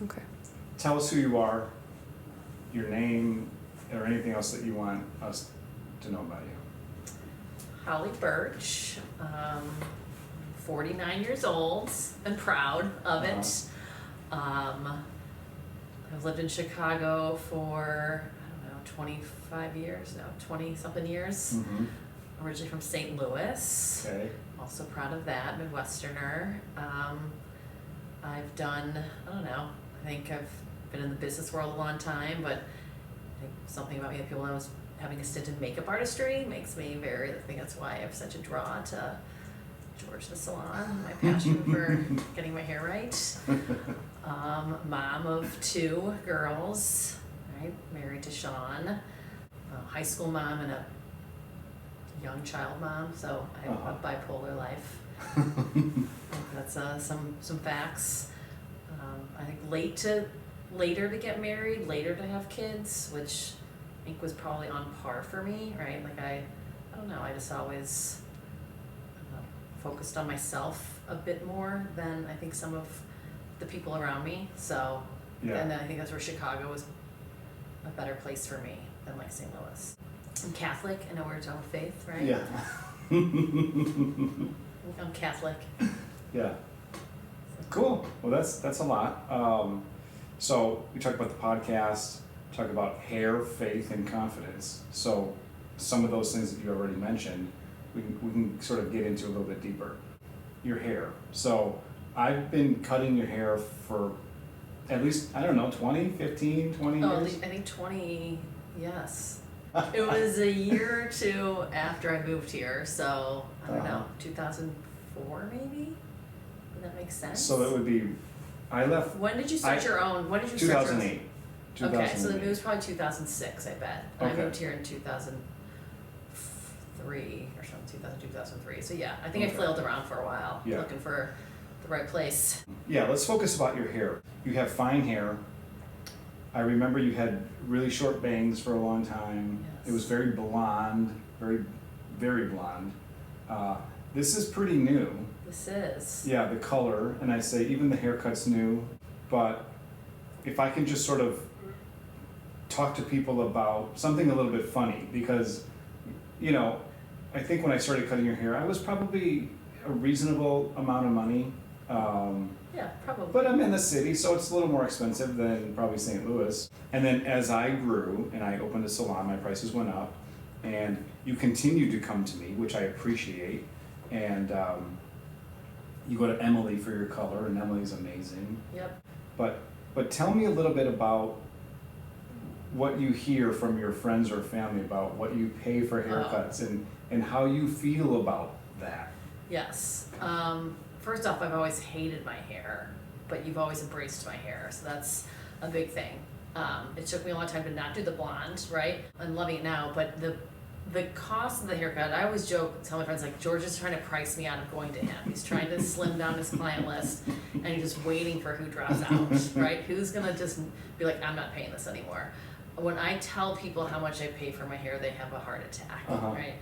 Okay. Tell us who you are, your name, or anything else that you want us to know about you. Holly Birtch, 49 years old and proud of it. I've lived in Chicago for, I don't know, 25 years, no, 20 something years. Mm-hmm. Originally from St. Louis. Okay. Also proud of that, Midwesterner. I've done, I don't know, I think I've been in the business world a long time, but I think something about me that people know is having a stint in makeup artistry makes me I think that's why I have such a draw to George the Salon, my passion for getting my hair right. Mom of 2 girls, right? Married to Sean. High school mom and a young child mom, so I have a bipolar life. That's some facts. I think later to get married, later to have kids, which I think was probably on par for me, right? Like I don't know, I just always focused on myself a bit more than I think some of the people around me. So, Yeah. And then I think that's where Chicago was a better place for me than like St. Louis. I'm Catholic, I know we're talking faith, right? Yeah. I'm Catholic. Yeah. Cool. Well, that's a lot. So we talked about the podcast, talk about hair, faith, and confidence. So some of those things that you already mentioned, we can sort of get into a little bit deeper. Your hair. So I've been cutting your hair for at least, I don't know, 20 years? I think 20, yes. It was a year or 2 after I moved here, so I don't know, 2004 maybe? Does that make sense? So that would be, I left. When did you start your own? When did you start 2008. your own? Okay, so it was probably 2006, I bet. And Okay. I moved here in 2003 or something, 2003. So yeah, I think I flailed around for a while, looking for the right place. Yeah, let's focus about your hair. You have fine hair. I remember you had really short bangs for a long time. Yes. It was very blonde, very, very blonde. This is pretty new. This is. Yeah, the color, and I say even the haircut's new, but if I can just sort of talk to people about something a little bit funny, because, you know, I think when I started cutting your hair, I was probably a reasonable amount of money. Yeah, probably. But I'm in the city, so it's a little more expensive than probably St. Louis. And then as I grew and I opened a salon, my prices went up, and you continue to come to me, which I appreciate. And you go to Emily for your color, and Emily's amazing. Yep. But tell me a little bit about what you hear from your friends or family about what you pay for haircuts and how you feel about that. Yes. First off, I've always hated my hair, but you've always embraced my hair, so that's a big thing. It took me a long time to not do the blonde, right? I'm loving it now, but the cost of the haircut, I always joke, tell my friends, like, George is trying to price me out of going to him. He's trying to slim down his client list, and he's just waiting for who drops out, right? Who's gonna just be like, I'm not paying this anymore. When I tell people how much I pay for my hair, they have a heart attack, right?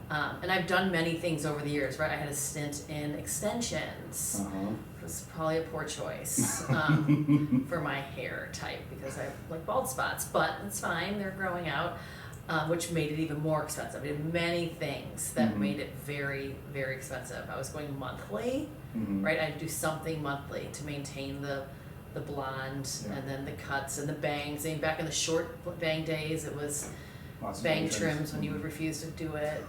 And I've done many things over the years, right? I had a stint in extensions. It was probably a poor choice for my hair type because I have like bald spots, but it's fine, they're growing out, which made it even more expensive. I did many things that made it very, very expensive. I was going monthly, right? I'd do something monthly to maintain the blonde and then the cuts and the bangs. I mean, back in the short bang days, it was bang trims when you would refuse to do it,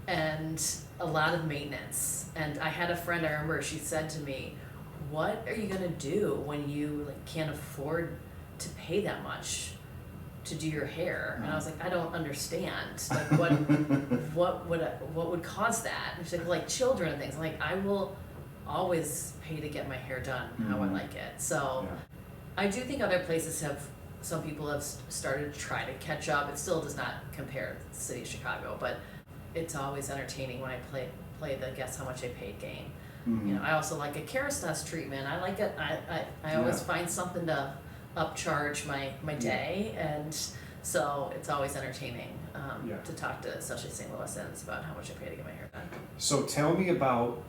and a lot of maintenance. And I had a friend, I remember, she said to me, "What are you gonna do when you like can't afford to pay that much to do your hair?" And I was like, "I don't understand. Like, what would cause that?" And she's like children and things. I'm like, I will always pay to get my hair done how I like it. So I do think other places some people have started to try to catch up. It still does not compare to the city of Chicago, but it's always entertaining when I play the guess how much I paid game. You know, I also like a Kerastase treatment. I like it. I always find something to upcharge my day, and so it's always entertaining to talk to especially St. Louisans about how much I pay to get my hair done. So tell me about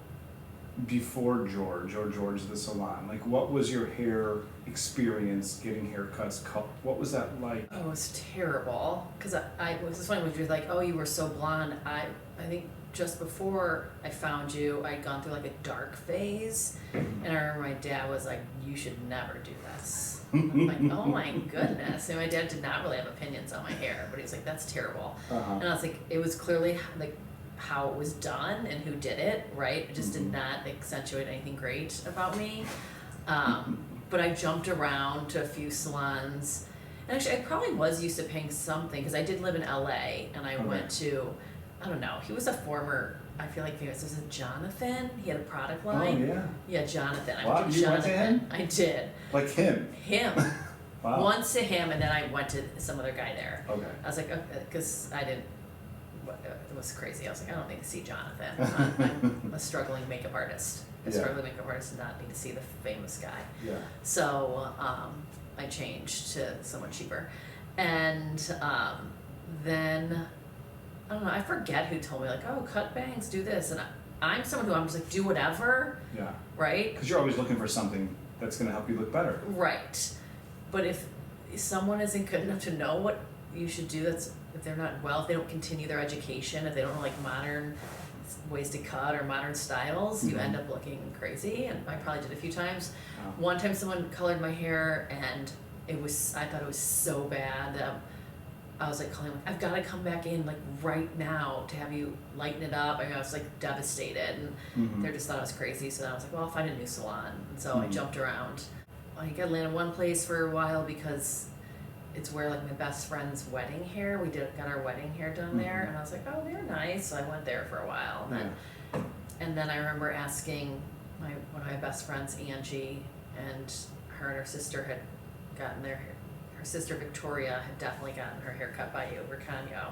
before George or George the Salon? Like, what was your hair experience getting haircuts? What was that like? Oh, it was terrible. Because I was just funny when you were like, oh, you were so blonde. I think just before I found you, I'd gone through like a dark phase. And I remember my dad was like, you should never do this. I'm like, oh my goodness. And my dad did not really have opinions on my hair, but he was like, that's terrible. And I was like, it was clearly like how it was done and who did it, right? It just did not accentuate anything great about me. But I jumped around to a few salons. And actually, I probably was used to paying something because I did live in LA and I went to, I don't know, he was a former, I feel like famous, was it Jonathan? He had a product line. Oh, yeah. Yeah, Jonathan. I Wow, went to you went to Jonathan. him? I did. Like him? Him. Wow. Once to him, and then I went to some other guy there. Okay. I was like, because I didn't, it was crazy. I was like, I don't need to see Jonathan. I'm a struggling makeup artist. A struggling makeup artist does not need to see the famous guy. Yeah. So I changed to someone cheaper. And then, I don't know, I forget who told me, like, oh, cut bangs, do this. And I'm someone who I'm just like, do whatever. Yeah. Right? Because you're always looking for something that's going to help you look better. Right. But if someone isn't good enough to know what you should do, that's if they're not if they don't continue their education, if they don't know like modern ways to cut or modern styles, you end up looking crazy. And I probably did a few times. One time someone colored my hair and I thought it was so bad that I was like calling him, I've got to come back in like right now to have you lighten it up. I mean, I was like devastated and they just thought I was crazy. So then I was like, well, I'll find a new salon. And so I jumped around. I got landed one place for a while because it's where like my best friend's wedding hair, got our wedding hair done there. And I was like, oh, they're nice. So I went there for a while. And then I remember asking one of my best friends, Angie, and her sister had gotten her sister Victoria had definitely gotten her hair cut by you, Ricanio.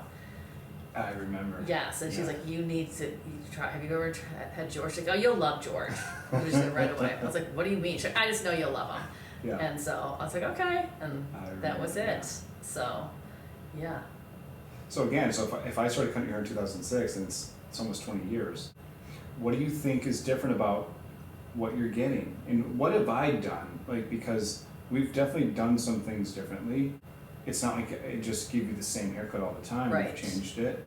I remember. Yes, and she's like, you need to try. Have you ever had George? She's like, oh, you'll love George. I just said right away. I was like, what do you mean? She's like, I just know you'll love him. Yeah. And so I was like, okay, and that was it. Yeah. So, yeah. So again, if I started cutting your hair in 2006, and it's almost 20 years, what do you think is different about what you're getting? And what have I done? Like, because we've definitely done some things differently. It's not like it just give you the same haircut all the time. Right. We've changed it.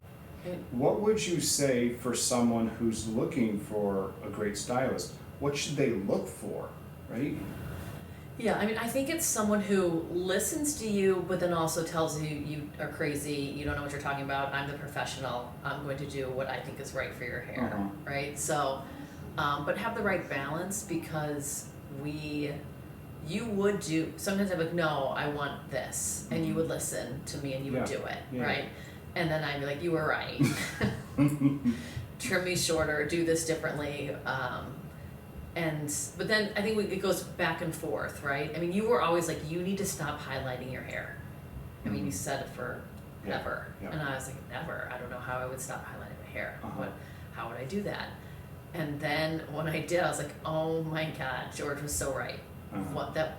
What would you say for someone who's looking for a great stylist? What should they look for, right? Yeah, I mean, I think it's someone who listens to you, but then also tells you you are crazy, you don't know what you're talking about, I'm the professional, I'm going to do what I think is right for your hair, right? So, but have the right balance because you would do, sometimes I'm like, no, I want this, and you would listen to me and you would do it, right? And then I'd be like, you were right. Trim me shorter, do this differently, but then I think it goes back and forth, right? I mean, you were always like, you need to stop highlighting your hair. I mean, you said it forever. And I was like, never. I don't know how I would stop highlighting my hair. How would I do that? And then when I did, I was like, oh my God, George was so right.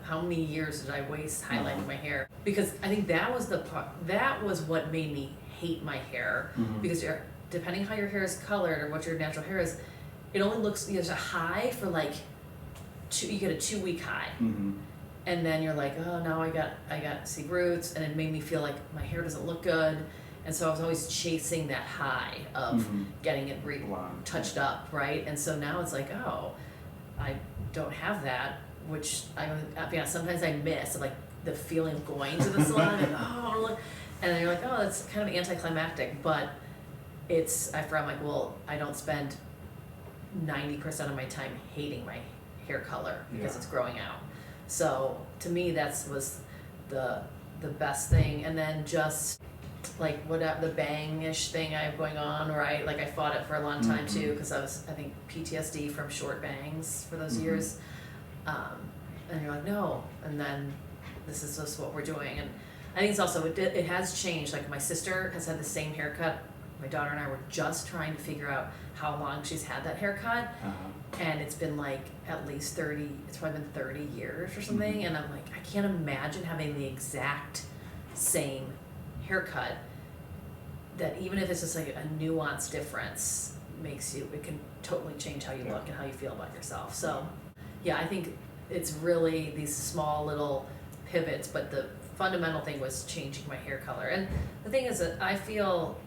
How many years did I waste highlighting my hair? Because I think that was what made me hate my hair. Because depending how your hair is colored or what your natural hair is, it only looks, there's a high for like you get a 2-week high. And then you're like, oh, now I got see roots, and it made me feel like my hair doesn't look good. And so I was always chasing that high of getting it touched up, right? And so now it's like, oh, I don't have that, which sometimes I miss, like the feeling of going to the salon and oh, look, and then you're like, oh, that's kind of anticlimactic, but I'm like, well, I don't spend 90% of my time hating my hair color because it's growing out. So to me, was the best thing. And then just like the bang-ish thing I have going on, right? Like I fought it for a long time too because I think PTSD from short bangs for those years. And you're like, no. And then this is just what we're doing. And I think it's also, it has changed. Like my sister has had the same haircut. My daughter and I were just trying to figure out how long she's had that haircut. And it's been like at least it's probably been 30 years or something. And I'm like, I can't imagine having the exact same haircut that even if it's just like a nuanced difference, it can totally change how you look and how you feel about yourself. So yeah, I think it's really these small little pivots, but the fundamental thing was changing my hair color. And the thing is that I feel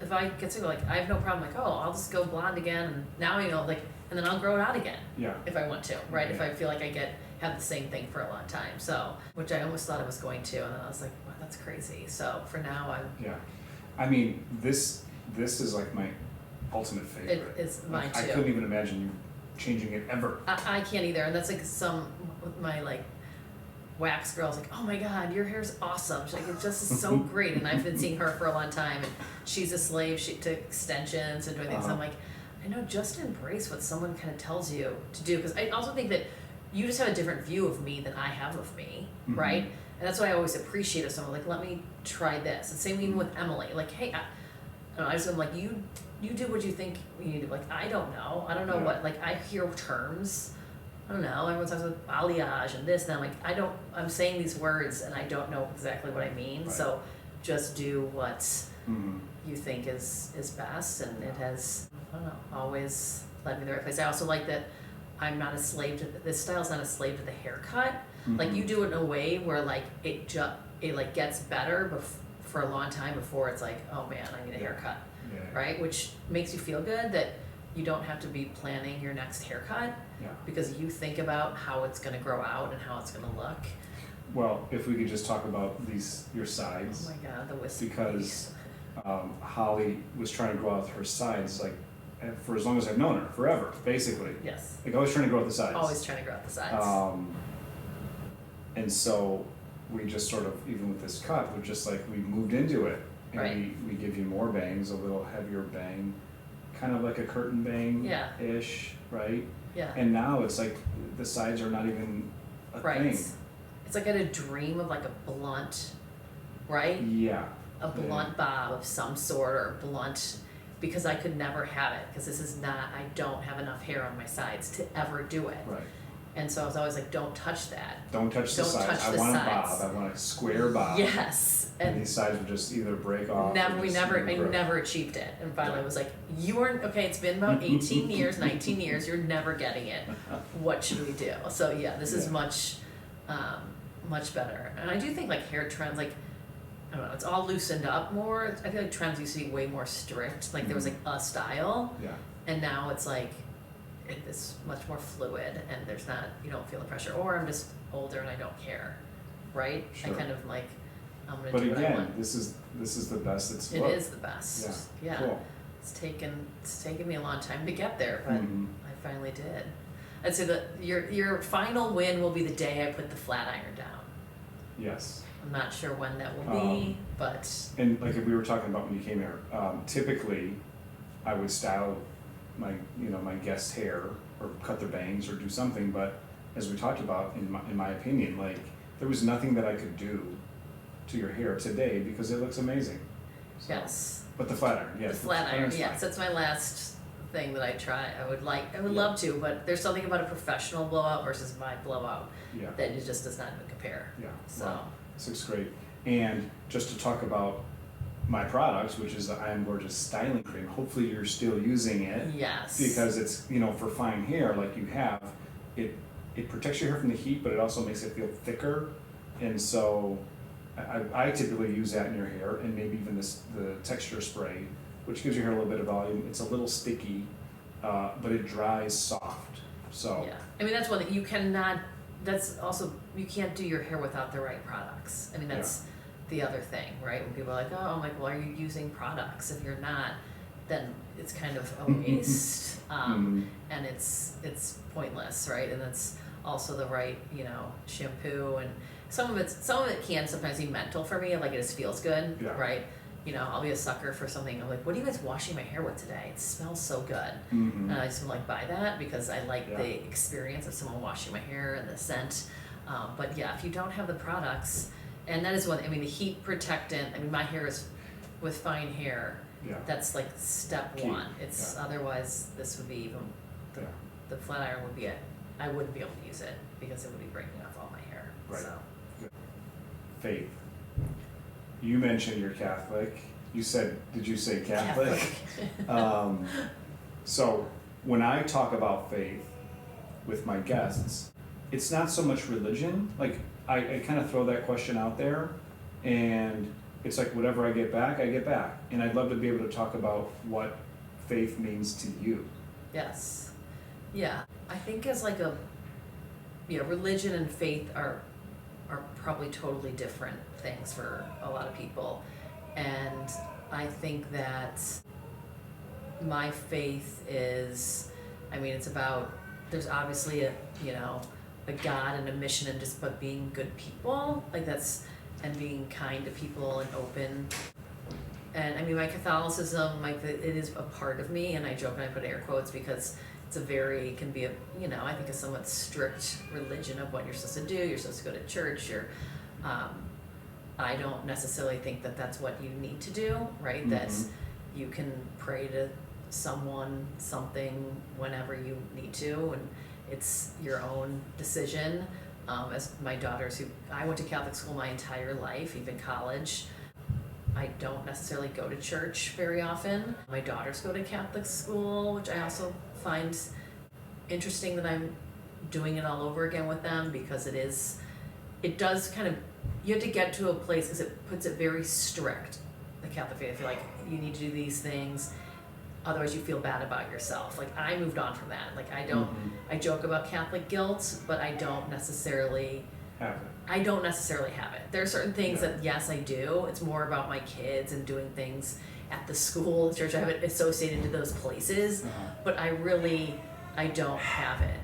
if I get to like, I have no problem like, oh, I'll just go blonde again, and now like, and then I'll grow it out again if I want to, right? If I feel like I have the same thing for a long time. So, which I almost thought I was going to, and then I was like, wow, that's crazy. So for now, I mean, this is like my ultimate favorite. It is mine too. I couldn't even imagine you changing it ever. I can't either, and that's like some with my like wax girls like, oh my god, your hair's awesome. She's like, it just is so great. And I've been seeing her for a long time, and she's a slave to extensions and doing things. I'm like, I know, just embrace what someone kind of tells you to do, because I also think that you just have a different view of me than I have of me, right? And that's what I always appreciate of someone, like, let me try this. And same even with Emily, like, hey, I just am like, you do what you think you need to. Like, I don't know what, like, I hear terms, I don't know, everyone talks about balayage and this, and I'm like, I'm saying these words and I don't know exactly what I mean, so just do what you think is best, and it has, I don't know, always led me the right place. I also like that I'm not a slave to, this style's not a slave to the haircut. Like, you do it in a way where like it like gets better for a long time before it's like, oh man, I need a haircut, right? Which makes you feel good that you don't have to be planning your next haircut because you think about how it's going to grow out and how it's going to look. Well, if we could just talk about your sides. Oh my god, the wisp. Because Holly was trying to grow out her sides like for as long as I've known her, forever, basically. Yes. Like, always trying to grow out the sides. Always trying to grow out the sides. And so we just sort of, even with this cut, we're just like, we moved into it. And we give you more bangs, a little heavier bang, kind of like a curtain bang-ish, right? Yeah. And now it's like the sides are not even a thing. It's like I had a dream of like a blunt, right? Yeah. A blunt bob of some sort, or blunt, because I could never have it, because I don't have enough hair on my sides to ever do it. Right. And so I was always like, don't touch that. Don't touch the sides. I want a bob. I want a square bob. Yes. And these sides would just either break off. I never achieved it. And finally I was like, it's been about 18 years, 19 years, you're never getting it. What should we do? So yeah, this is much better. And I do think like hair trends, like, I don't know, it's all loosened up more. I feel like trends used to be way more strict. Like there was like a style. Yeah. And now it's like, it's much more fluid, and you don't feel the pressure. Or I'm just older and I don't care, right? Sure. I kind of like, I'm gonna do what I want. This is the best it's It is the best. Yeah. Cool. It's taken me a long time to get there, but I finally did. I'd say that your final win will be the day I put the flat iron down. Yes. I'm not sure when that will be, but. And like we were talking about when you came here, typically I would style my guest's hair or cut their bangs or do something, but as we talked about, in my opinion, like, there was nothing that I could do to your hair today because it looks amazing. So, yes. But the flat iron, yes. The flat iron, yes. That's my last thing that I try. I would love to, but there's something about a professional blowout versus my blowout that it just does not even compare. Yeah. So. Wow. This looks great. And just to talk about my products, which is the I Am Gorgeous styling cream. Hopefully you're still using it. Yes. Because it's, for fine hair like you have, it protects your hair from the heat, but it also makes it feel thicker. And so I typically use that in your hair, and maybe even the texture spray, which gives your hair a little bit of volume. It's a little sticky, but it dries soft. So yeah, I mean, that's one that you cannot. That's also, you can't do your hair without the right products. I mean, that's the other thing, right? When people are like, oh, I'm like, well, are you using products? If you're not, then it's kind of a waste, and it's pointless, right? And that's also the right, shampoo, and some of it can sometimes be mental for me. Like, it just feels good, right? I'll be a sucker for something. I'm like, what are you guys washing my hair with today? It smells so good. And I just like buy that because I like the experience of someone washing my hair and the scent. But yeah, if you don't have the products, and that is one, the heat protectant, my hair is with fine hair. Yeah. That's like step one. It's otherwise this would be even, the flat iron would be I wouldn't be able to use it because it would be breaking off all my hair. Right. So. Faith. You mentioned you're Catholic. Did you say Catholic? So when I talk about faith with my guests, it's not so much religion. Like I kind of throw that question out there, and it's like whatever I get back, I get back. And I'd love to be able to talk about what faith means to you. Yes. Yeah. I think as like religion and faith are probably totally different things for a lot of people. And I think that my faith is, it's about, there's obviously a God and a mission and just but being good people, like that's, and being kind to people and open. And my Catholicism, it is a part of me, and I joke and I put air quotes because it can be I think a somewhat strict religion of what you're supposed to do. You're supposed to go to church. I don't necessarily think that that's what you need to do, right? Mm-hmm. That you can pray to someone, something, whenever you need to, and it's your own decision. As my daughters, I went to Catholic school my entire life, even college. I don't necessarily go to church very often. My daughters go to Catholic school, which I also find interesting that I'm doing it all over again with them, because it does kind of, you have to get to a place because it puts it very strict, the Catholic faith. I feel like you need to do these things, otherwise you feel bad about yourself. Like I moved on from that. Like I joke about Catholic guilt, but I don't necessarily have it. There are certain things that, yes, I do. It's more about my kids and doing things at the school, the church. I have it associated to those places, but I don't have it.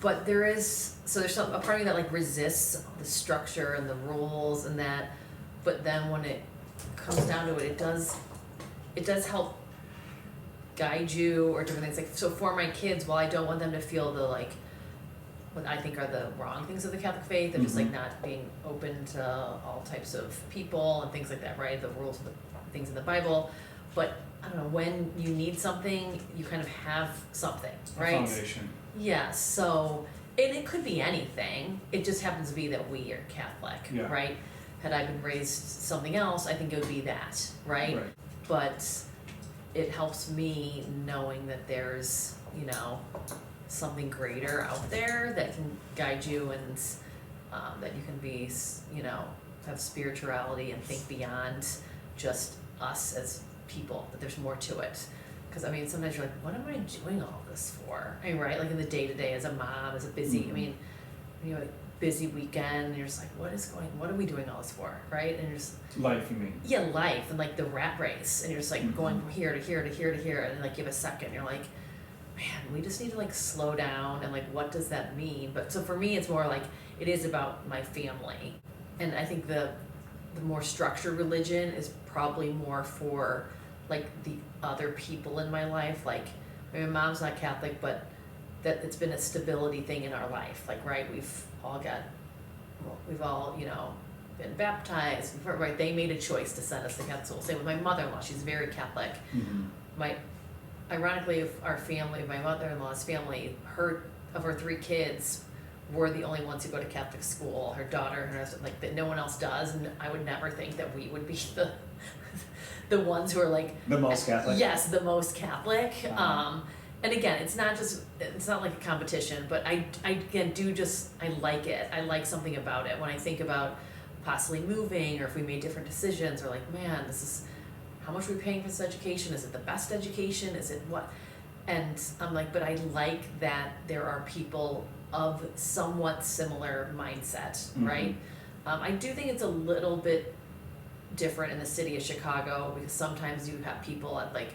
But there's a part of me that like resists the structure and the rules and that, but then when it comes down to it, it does help guide you or different things. Like, so for my kids, while I don't want them to feel the like what I think are the wrong things of the Catholic faith, and just like not being open to all types of people and things like that, right? The rules of the things in the Bible. But I don't know, when you need something, you kind of have something, right? A foundation. Yeah, so, and it could be anything. It just happens to be that we are Catholic, right? Had I been raised something else, I think it would be that, right? But it helps me knowing that there's, something greater out there that can guide you, and that you can be, have spirituality and think beyond just us as people, that there's more to it. Because sometimes you're like, what am I doing all this for? Right? Like in the day-to-day as a mom, as a busy, busy weekend, and you're just like, what are we doing all this for? Right? And you're just life, you mean? Yeah, life, and like the rat race, and you're just like going from here to here to here to here, and like give a second, you're like, man, we just need to like slow down, and like what does that mean? But so for me, it's more like it is about my family, and I think the more structured religion is probably more for like the other people in my life. Like my mom's not Catholic, but that it's been a stability thing in our life. Like, right, we've all been baptized, right? They made a choice to send us to Catholic school. Same with my mother-in-law, she's very Catholic. Ironically, my mother-in-law's family, of her 3 kids, we're the only ones who go to Catholic school. Her daughter and her husband, like that, no one else does, and I would never think that we would be the ones who are like the most Catholic. Yes, the most Catholic. And again, it's not like a competition, but I like it. I like something about it. When I think about possibly moving, or if we made different decisions, or like, man, this is, how much are we paying for this education? Is it the best education? Is it what? And I'm like, but I like that there are people of somewhat similar mindset, right? I do think it's a little bit different in the city of Chicago, because sometimes you have people at like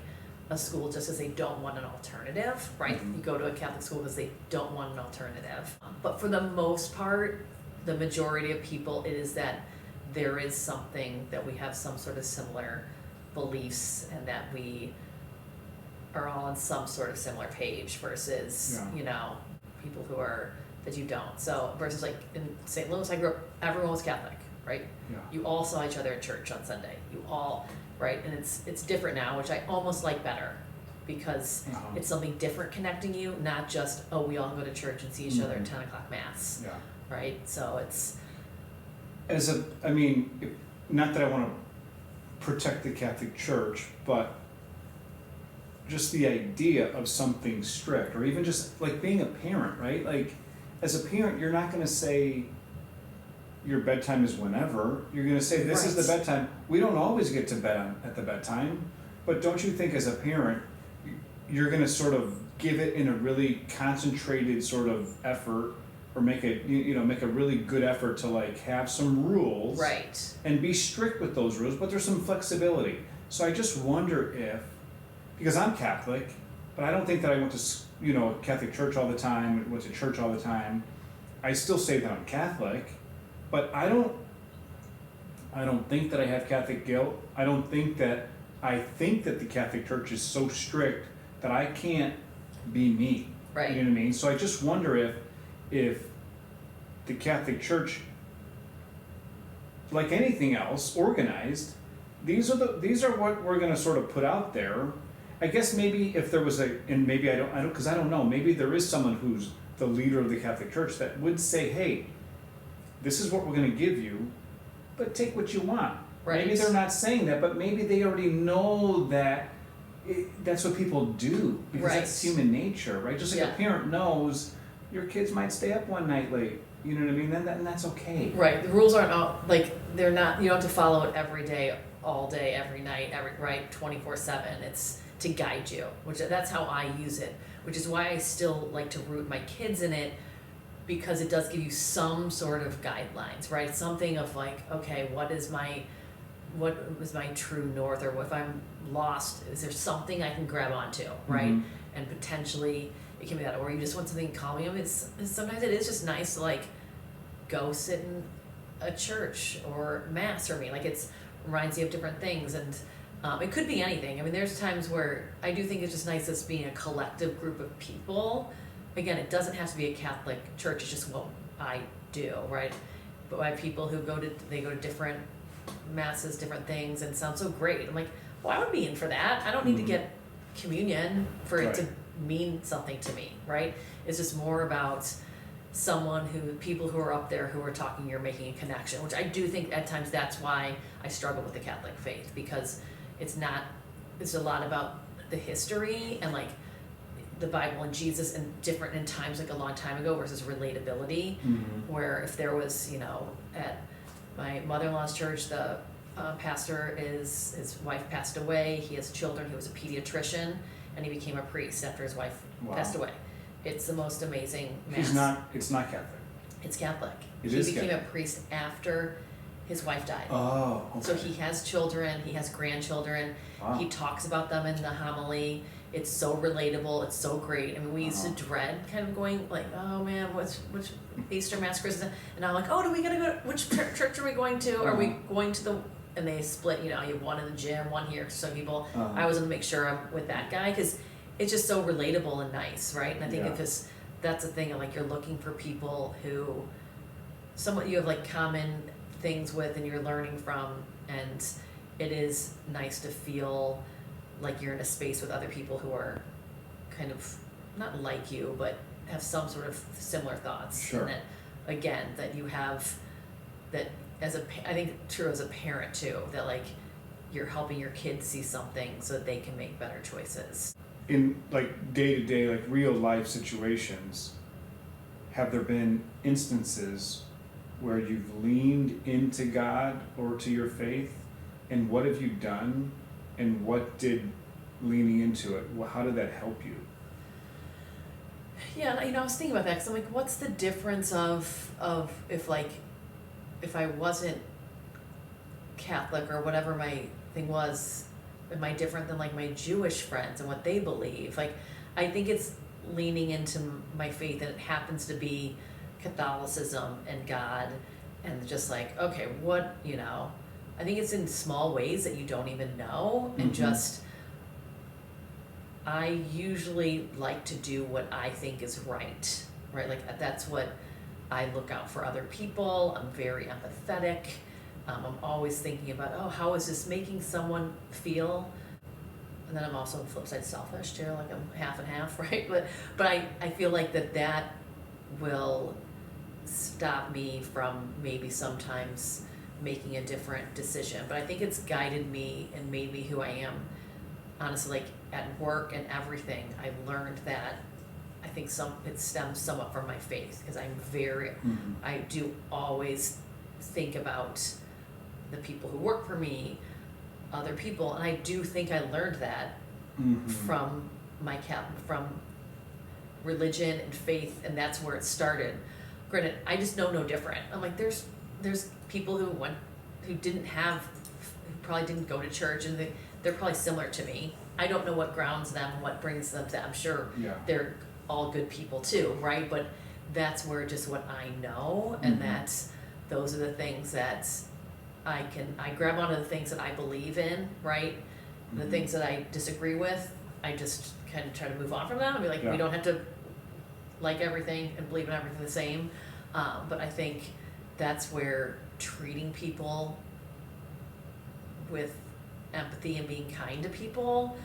a school just because they don't want an alternative, right? You go to a Catholic school because they don't want an alternative. But for the most part, the majority of people, it is that there is something that we have some sort of similar beliefs, and that we are all on some sort of similar page, versus people who are that you don't. So versus like in St. Louis, I grew up, everyone was Catholic, right? You all saw each other at church on Sunday. You all, right? And it's different now, which I almost like better, because it's something different connecting you, not just, oh, we all go to church and see each other at 10 o'clock mass, right? So it's not that I want to protect the Catholic Church, but just the idea of something strict, or even just like being a parent, right? Like, as a parent, you're not gonna say your bedtime is whenever. You're gonna say, this is the bedtime. We don't always get to bed at the bedtime, but don't you think as a parent, you're gonna sort of give it in a really concentrated sort of effort, or make a really good effort to like have some rules, Right. and be strict with those rules, but there's some flexibility. So I just wonder if, because I'm Catholic, but I don't think that I went to Catholic church all the time, went to church all the time. I still say that I'm Catholic, but I don't think that I have Catholic guilt. I think that the Catholic Church is so strict that I can't be me. Right. You know what I mean? So I just wonder if the Catholic Church, like anything else, organized, these are what we're gonna sort of put out there. I guess maybe if there was and maybe I don't, because I don't know, maybe there is someone who's the leader of the Catholic Church that would say, hey, this is what we're gonna give you, but take what you want. Right. Maybe they're not saying that, but maybe they already know that that's what people do, because that's human nature, right? Just like a parent knows your kids might stay up one night late, you know what I mean? Then that's okay. Right. The rules aren't they're not. You don't have to follow it every day, all day, every night, 24/7. It's to guide you, that's how I use it. Which is why I still like to root my kids in it, because it does give you some sort of guidelines, right? Something of like, okay, what was my true north, or if I'm lost, is there something I can grab onto, right? Mhm. And potentially it can be that, or you just want something calming. Sometimes it is just nice to like go sit in a church or mass, or me, like it's reminds you of different things, and it could be anything. I mean, there's times where I do think it's just nice as being a collective group of people. Again, it doesn't have to be a Catholic church, it's just what I do, right? But I have people who go to different masses, different things, and it sounds so great. I'm like, well, I would be in for that. I don't need to get communion for it to mean something to me, right? It's just more about people who are up there who are talking, you're making a connection, which I do think at times that's why I struggle with the Catholic faith, because it's a lot about the history and like the Bible and Jesus, and different in times like a long time ago versus relatability, where if there was, at my mother-in-law's church, the pastor his wife passed away, he has children, he was a pediatrician, and he became a priest after his wife passed away. It's the most amazing mass. It's not Catholic. It's Catholic. He became a priest after his wife died. Oh, okay. So he has children, he has grandchildren. Wow. He talks about them in the homily. It's so relatable, it's so great. I mean, we used to dread kind of going like, oh man, which Easter Mass, Christmas, and I'm like, oh, which church are we going to? Are we going to and they split, you have one in the gym, one here, some people. I always want to make sure I'm with that guy, because it's just so relatable and nice, right? And I think because that's the thing, like you're looking for people who, somewhat you have like common things with and you're learning from, and it is nice to feel like you're in a space with other people who are kind of not like you, but have some sort of similar thoughts. Sure. And that, again, that you have that I think true as a parent too, that like you're helping your kids see something so that they can make better choices. In like day-to-day, like real life situations, have there been instances where you've leaned into God or to your faith, and what have you done, and what did leaning into it, how did that help you? Yeah, I was thinking about that, because I'm like, what's the difference of if I wasn't Catholic or whatever my thing was, am I different than like my Jewish friends and what they believe? Like, I think it's leaning into my faith, and it happens to be Catholicism and God, and just like, okay, what, I think it's in small ways that you don't even know, and just, I usually like to do what I think is right? Like, that's what I look out for other people. I'm very empathetic. I'm always thinking about, oh, how is this making someone feel? And then I'm also on the flip side selfish too, like I'm half and half, right? But I feel like that will stop me from maybe sometimes making a different decision. But I think it's guided me and made me who I am honestly, like at work and everything, I learned that I think it stems somewhat from my faith, because I do always think about the people who work for me, other people, and I do think I learned that from from religion and faith, and that's where it started. Granted, I just know no different. I'm like, there's people who probably didn't go to church, and they're probably similar to me. I don't know what grounds them, what brings them to. I'm sure they're all good people too, right? But that's where just what I know, and those are the things that I grab onto the things that I believe in, right? The things that I disagree with, I just kind of try to move on from them and be like, we don't have to like everything and believe in everything the same. But I think that's where treating people with empathy and being kind to people,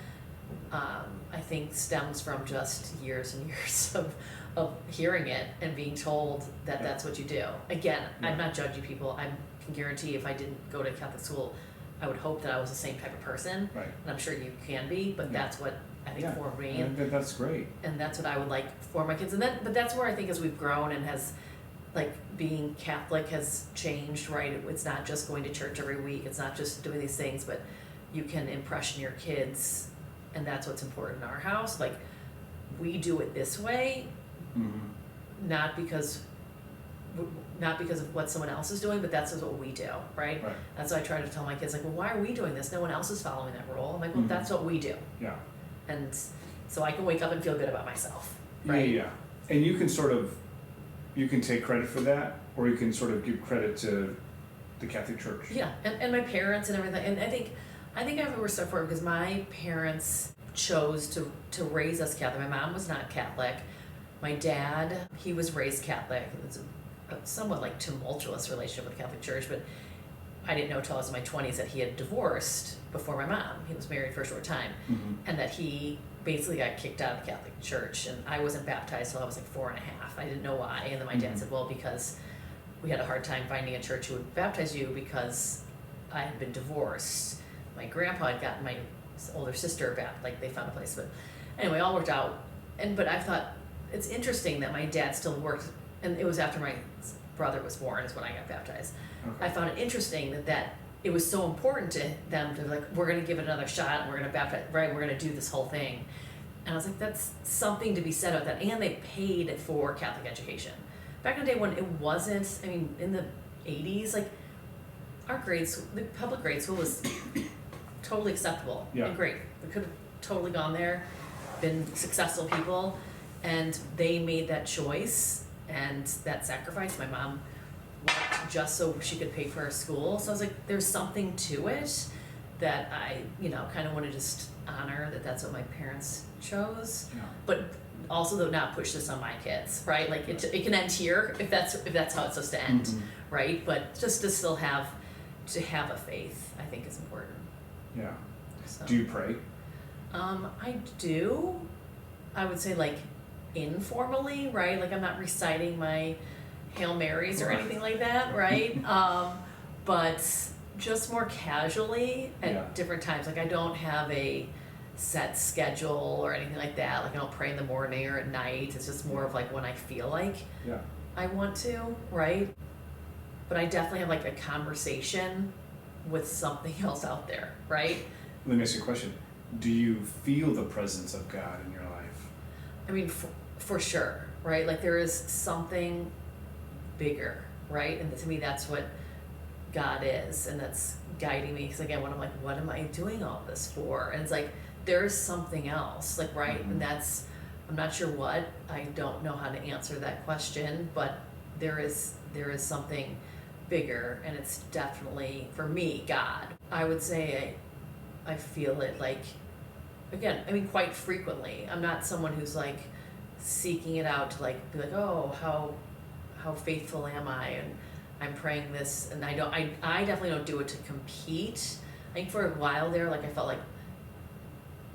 I think stems from just years and years of hearing it and being told that that's what you do. Again, I'm not judging people. I can guarantee if I didn't go to Catholic school, I would hope that I was the same type of person. Right. And I'm sure you can be, but that's what I think for me. And that's great. And that's what I would like for my kids. But that's where I think as we've grown and has, like, being Catholic has changed, right? It's not just going to church every week. It's not just doing these things, but you can impression your kids, and that's what's important in our house. Like, we do it this way, not because of what someone else is doing, but that's what we do, right? That's why I try to tell my kids, like, well, why are we doing this? No one else is following that rule. I'm like, well, that's what we do. Yeah. And so I can wake up and feel good about myself, right? Yeah. And you can take credit for that, or you can sort of give credit to the Catholic Church. Yeah, and my parents and everything. And I think I were so fortunate because my parents chose to raise us Catholic. My mom was not Catholic. My dad, he was raised Catholic. It was a somewhat like tumultuous relationship with the Catholic Church, but I didn't know until I was in my 20s that he had divorced before my mom. He was married for a short time, and that he basically got kicked out of the Catholic Church, and I wasn't baptized till I was like 4 and a half. I didn't know why, and then my dad said, well, because we had a hard time finding a church who would baptize you because I had been divorced. My grandpa had gotten my older sister baptized, like they found a place, but anyway, all worked out. But I thought, it's interesting that my dad still worked, and it was after my brother was born is when I got baptized. Okay. I found it interesting that it was so important to them to be like, we're going to give it another shot, and we're going to baptize, right? We're going to do this whole thing. And I was like, that's something to be said about that. And they paid for Catholic education. Back in the day when it wasn't, I mean, in the 80s, like, the public grade school was totally acceptable and great. We could have totally gone there, been successful people, and they made that choice and that sacrifice. My mom worked just so she could pay for her school. So I was like, there's something to it that I, kind of want to just honor that that's what my parents chose. Yeah. But also, though, not push this on my kids, right? Like, it can end here if that's how it's supposed to end, right? But just to still have a faith, I think is important. Yeah. So, do you pray? I do. I would say, like, informally, right? Like, I'm not reciting my Hail Marys or anything like that, right? But just more casually at different times. Like, I don't have a set schedule or anything like that. Like, I don't pray in the morning or at night. It's just more of like when I feel like I want to, right? But I definitely have like a conversation with something else out there, right? Let me ask you a question. Do you feel the presence of God in your life? I mean, for sure, right? Like, there is something bigger, right? And to me, that's what God is, and that's guiding me. Because again, when I'm like, what am I doing all this for? And it's like, there's something else, like, right? And that's, I'm not sure what. I don't know how to answer that question, but there is something bigger, and it's definitely, for me, God. I would say I feel it, like, again, I mean, quite frequently. I'm not someone who's like seeking it out to like be like, oh, how faithful am I, and I'm praying this, and I definitely don't do it to compete. I think for a while there, like, I felt like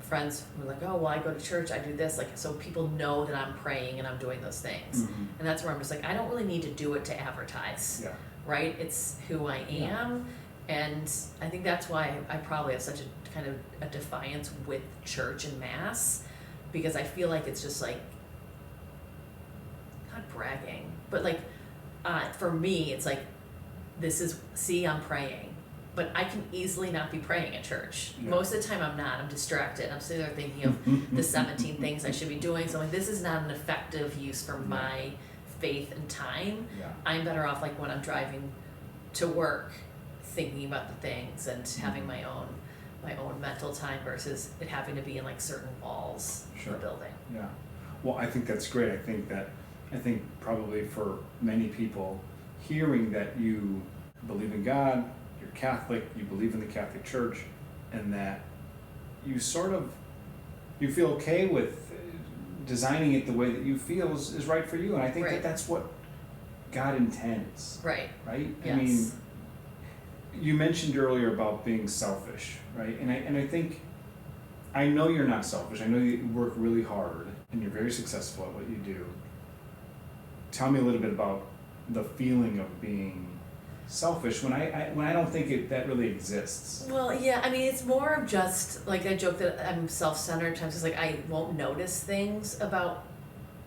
friends were like, oh, well, I go to church, I do this, like, so people know that I'm praying and I'm doing those things. And that's where I'm just like, I don't really need to do it to advertise, right? It's who I am, And I think that's why I probably have such a kind of a defiance with church and mass, because I feel like it's just like, not bragging, but like, for me, it's like, see, I'm praying. But I can easily not be praying at church. Yeah. Most of the time I'm not, I'm distracted. I'm sitting there thinking of the 17 things I should be doing. So I'm like, this is not an effective use for my faith and time. Yeah. I'm better off like when I'm driving to work, thinking about the things and having my own mental time versus it having to be in like certain walls of the building. Yeah. Well, I think that's great. I think probably for many people, hearing that you believe in God, you're Catholic, you believe in the Catholic Church, and that you you feel okay with designing it the way that you feel is right for you. And I think that that's what God intends. Right. Right? Yes. I mean, you mentioned earlier about being selfish, right? And I think, I know you're not selfish. I know you work really hard and you're very successful at what you do. Tell me a little bit about the feeling of being selfish when I don't think that really exists. Well, yeah, I mean, it's more of just, like, I joke that I'm self-centered times. It's like I won't notice things about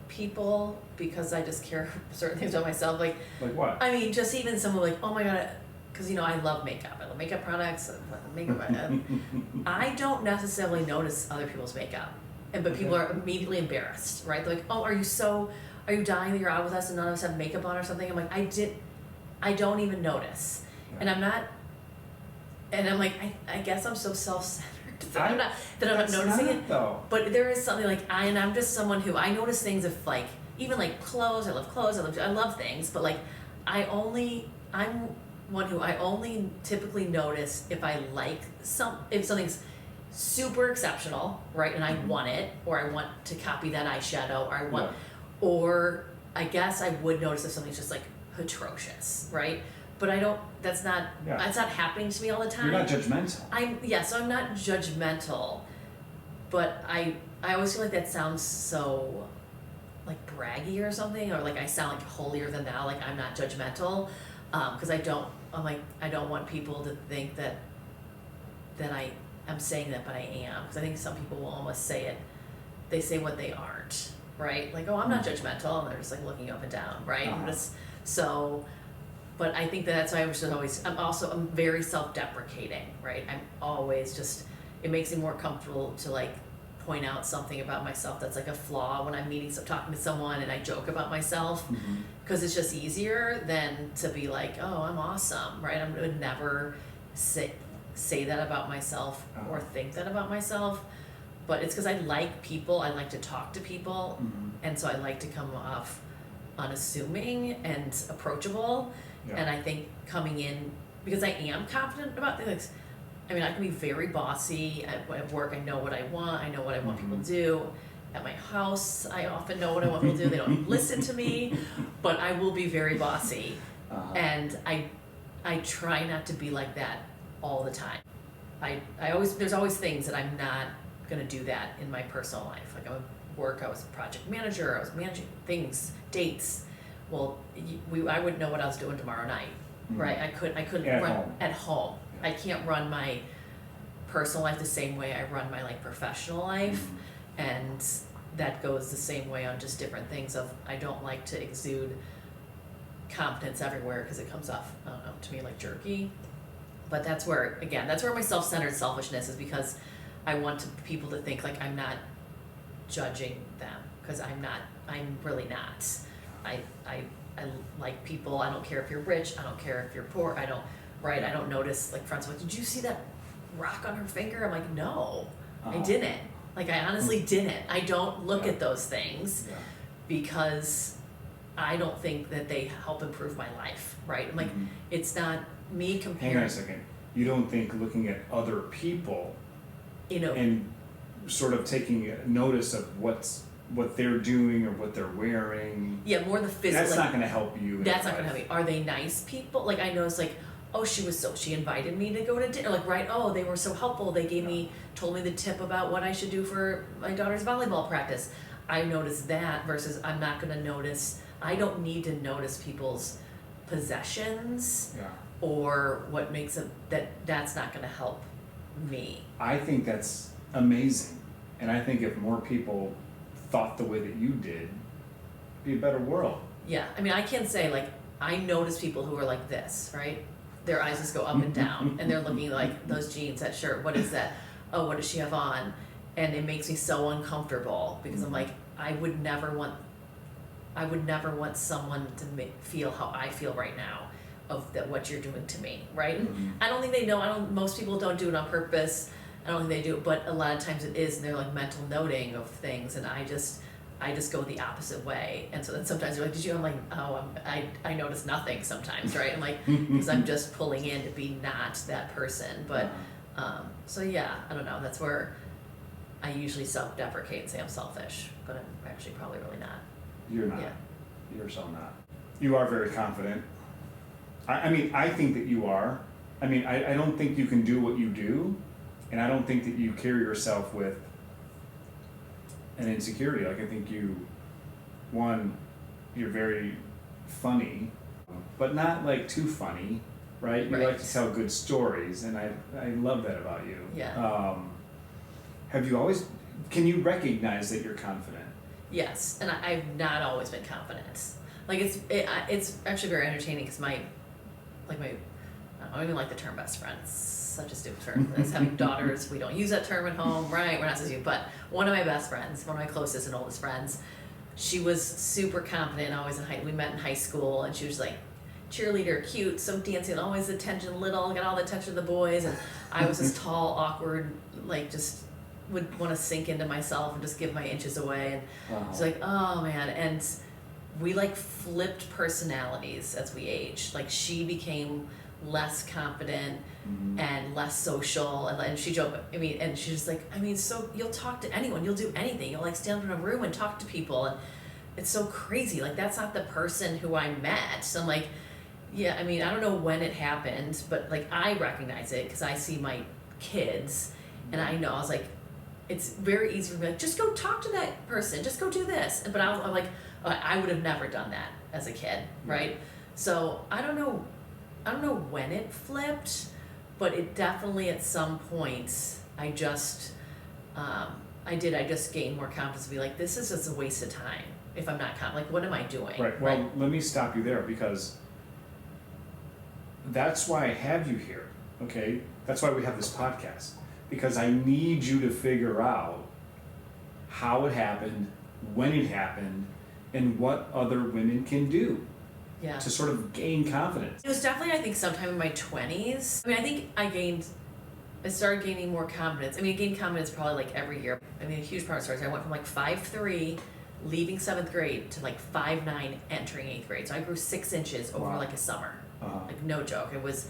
people because I just care certain things about myself. Like What? I mean, just even someone like, oh my God, because, I love makeup. I love makeup products, makeup. I don't necessarily notice other people's makeup. But people are immediately embarrassed, right? They're like, oh, are you dying that you're out with us and none of us have makeup on or something? I'm like, I don't even notice. Yeah. And I'm like, I guess I'm so self-centered that I'm not noticing it. Though. But there is something like, I'm just someone who, I notice things if like, even like clothes, I love clothes, I love things, but like, I'm one who I only typically notice if I like if something's super exceptional, right, and I want it, or I want to copy that eyeshadow, or I guess I would notice if something's just like atrocious, right? But that's not happening to me all the time. You're not judgmental. So I'm not judgmental, but I always feel like that sounds so like braggy or something, or like I sound like holier than thou, like I'm not judgmental, because I don't want people to think that I'm saying that, but I am, because I think some people will almost say it, they say what they aren't, right? Like, oh, I'm not judgmental, and they're just like looking up and down, right? But I think that's why I'm very self-deprecating, right? I'm always it makes me more comfortable to like point out something about myself that's like a flaw when I'm talking to someone and I joke about myself, because it's just easier than to be like, oh, I'm awesome, right? I would never say that about myself or think that about myself, but it's because I like people, I like to talk to people, and so I like to come off unassuming and approachable, and I think coming in, because I am confident about things, I mean, I can be very bossy at work. I know what I want people to do. At my house, I often know what I want people to do. They don't listen to me, but I will be very bossy, and I try not to be like that all the time. There's always things that I'm not gonna do that in my personal life. Like at work, I was a project manager, I was managing things, dates. Well, I wouldn't know what I was doing tomorrow night, right? I couldn't run at home. I can't run my personal life the same way I run my like professional life, and that goes the same way on just different things. I don't like to exude confidence everywhere because it comes off, I don't know, to me like jerky. But that's where my self-centered selfishness is, because I want people to think like I'm not judging them, because I'm really not. I like people. I don't care if you're rich, I don't care if you're poor, I don't notice, like friends are like, did you see that rock on her finger? I'm like, no, I didn't. Like I honestly didn't. I don't look at those things because I don't think that they help improve my life, right? I'm like, it's not me comparing. Hang on a second. You don't think looking at other people, and sort of taking notice of what they're doing or what they're wearing. Yeah, more the physical. That's not going to help you. That's not going to help me. Are they nice people? Like I noticed, like, oh, she invited me to go to dinner. Like, right? Oh, they were so helpful. They told me the tip about what I should do for my daughter's volleyball practice. I noticed that versus I'm not going to notice. I don't need to notice people's possessions Yeah. or what makes it that's not going to help me. I think that's amazing. And I think if more people thought the way that you did, it'd be a better world. Yeah, I mean, I can say, like, I notice people who are like this, right? Their eyes just go up and down, and they're looking like, those jeans, that shirt, what is that? Oh, what does she have on? And it makes me so uncomfortable because I'm like, I would never want someone to feel how I feel right now of that what you're doing to me, right? Mhm. I don't think they know. Most people don't do it on purpose. I don't think they do it, but a lot of times it is, and they're like mental noting of things, and I just go the opposite way. And so then sometimes they're like, did you? I'm like, oh, I notice nothing sometimes, right? I'm like, because I'm just pulling in to be not that person. But, so yeah, I don't know. That's where I usually self-deprecate and say I'm selfish, but I'm actually probably really not. You're not. Yeah. You're so not. You are very confident. I mean, I think that you are. I mean, I don't think you can do what you do, and I don't think that you carry yourself with an insecurity. Like, I think you're very funny, but not like too funny, right? You like to tell good stories, and I love that about you. Yeah. Can you recognize that you're confident? Yes, and I've not always been confident. Like, it's actually very entertaining because I don't even like the term best friend. It's such a stupid term. As having daughters, we don't use that term at home, right? We're not supposed to. But one of my best friends, one of my closest and oldest friends, she was super confident. Always we met in high school, and she was like cheerleader, cute, so dancing, always attention, little, got all the attention of the boys, and I was this tall, awkward, like just would want to sink into myself and just give my inches away. And it's like, oh man, and we like flipped personalities as we aged. Like, she became less confident and less social, and she joked, and she's just like, so you'll talk to anyone, you'll do anything, you'll like stand in a room and talk to people, and it's so crazy, like that's not the person who I met. So I'm like, yeah, I don't know when it happened, but like I recognize it because I see my kids, and I know, I was like, it's very easy for me, like, just go talk to that person, just go do this. But I'm like, I would have never done that as a kid, right? So I don't know when it flipped, but it definitely at some point I just gained more confidence to be like, this is just a waste of time if I'm not like, what am I doing? Right. Well, let me stop you there, because that's why I have you here. Okay, that's why we have this podcast, because I need you to figure out how it happened, when it happened, and what other women can do to sort of gain confidence. It was definitely, I think, sometime in my 20s. I think I started gaining more confidence. I gained confidence probably like every year. A huge part of the story is I went from like 5'3", leaving 7th grade, to like 5'9", entering 8th grade. So I grew 6 inches over like a summer. Like, no joke. It was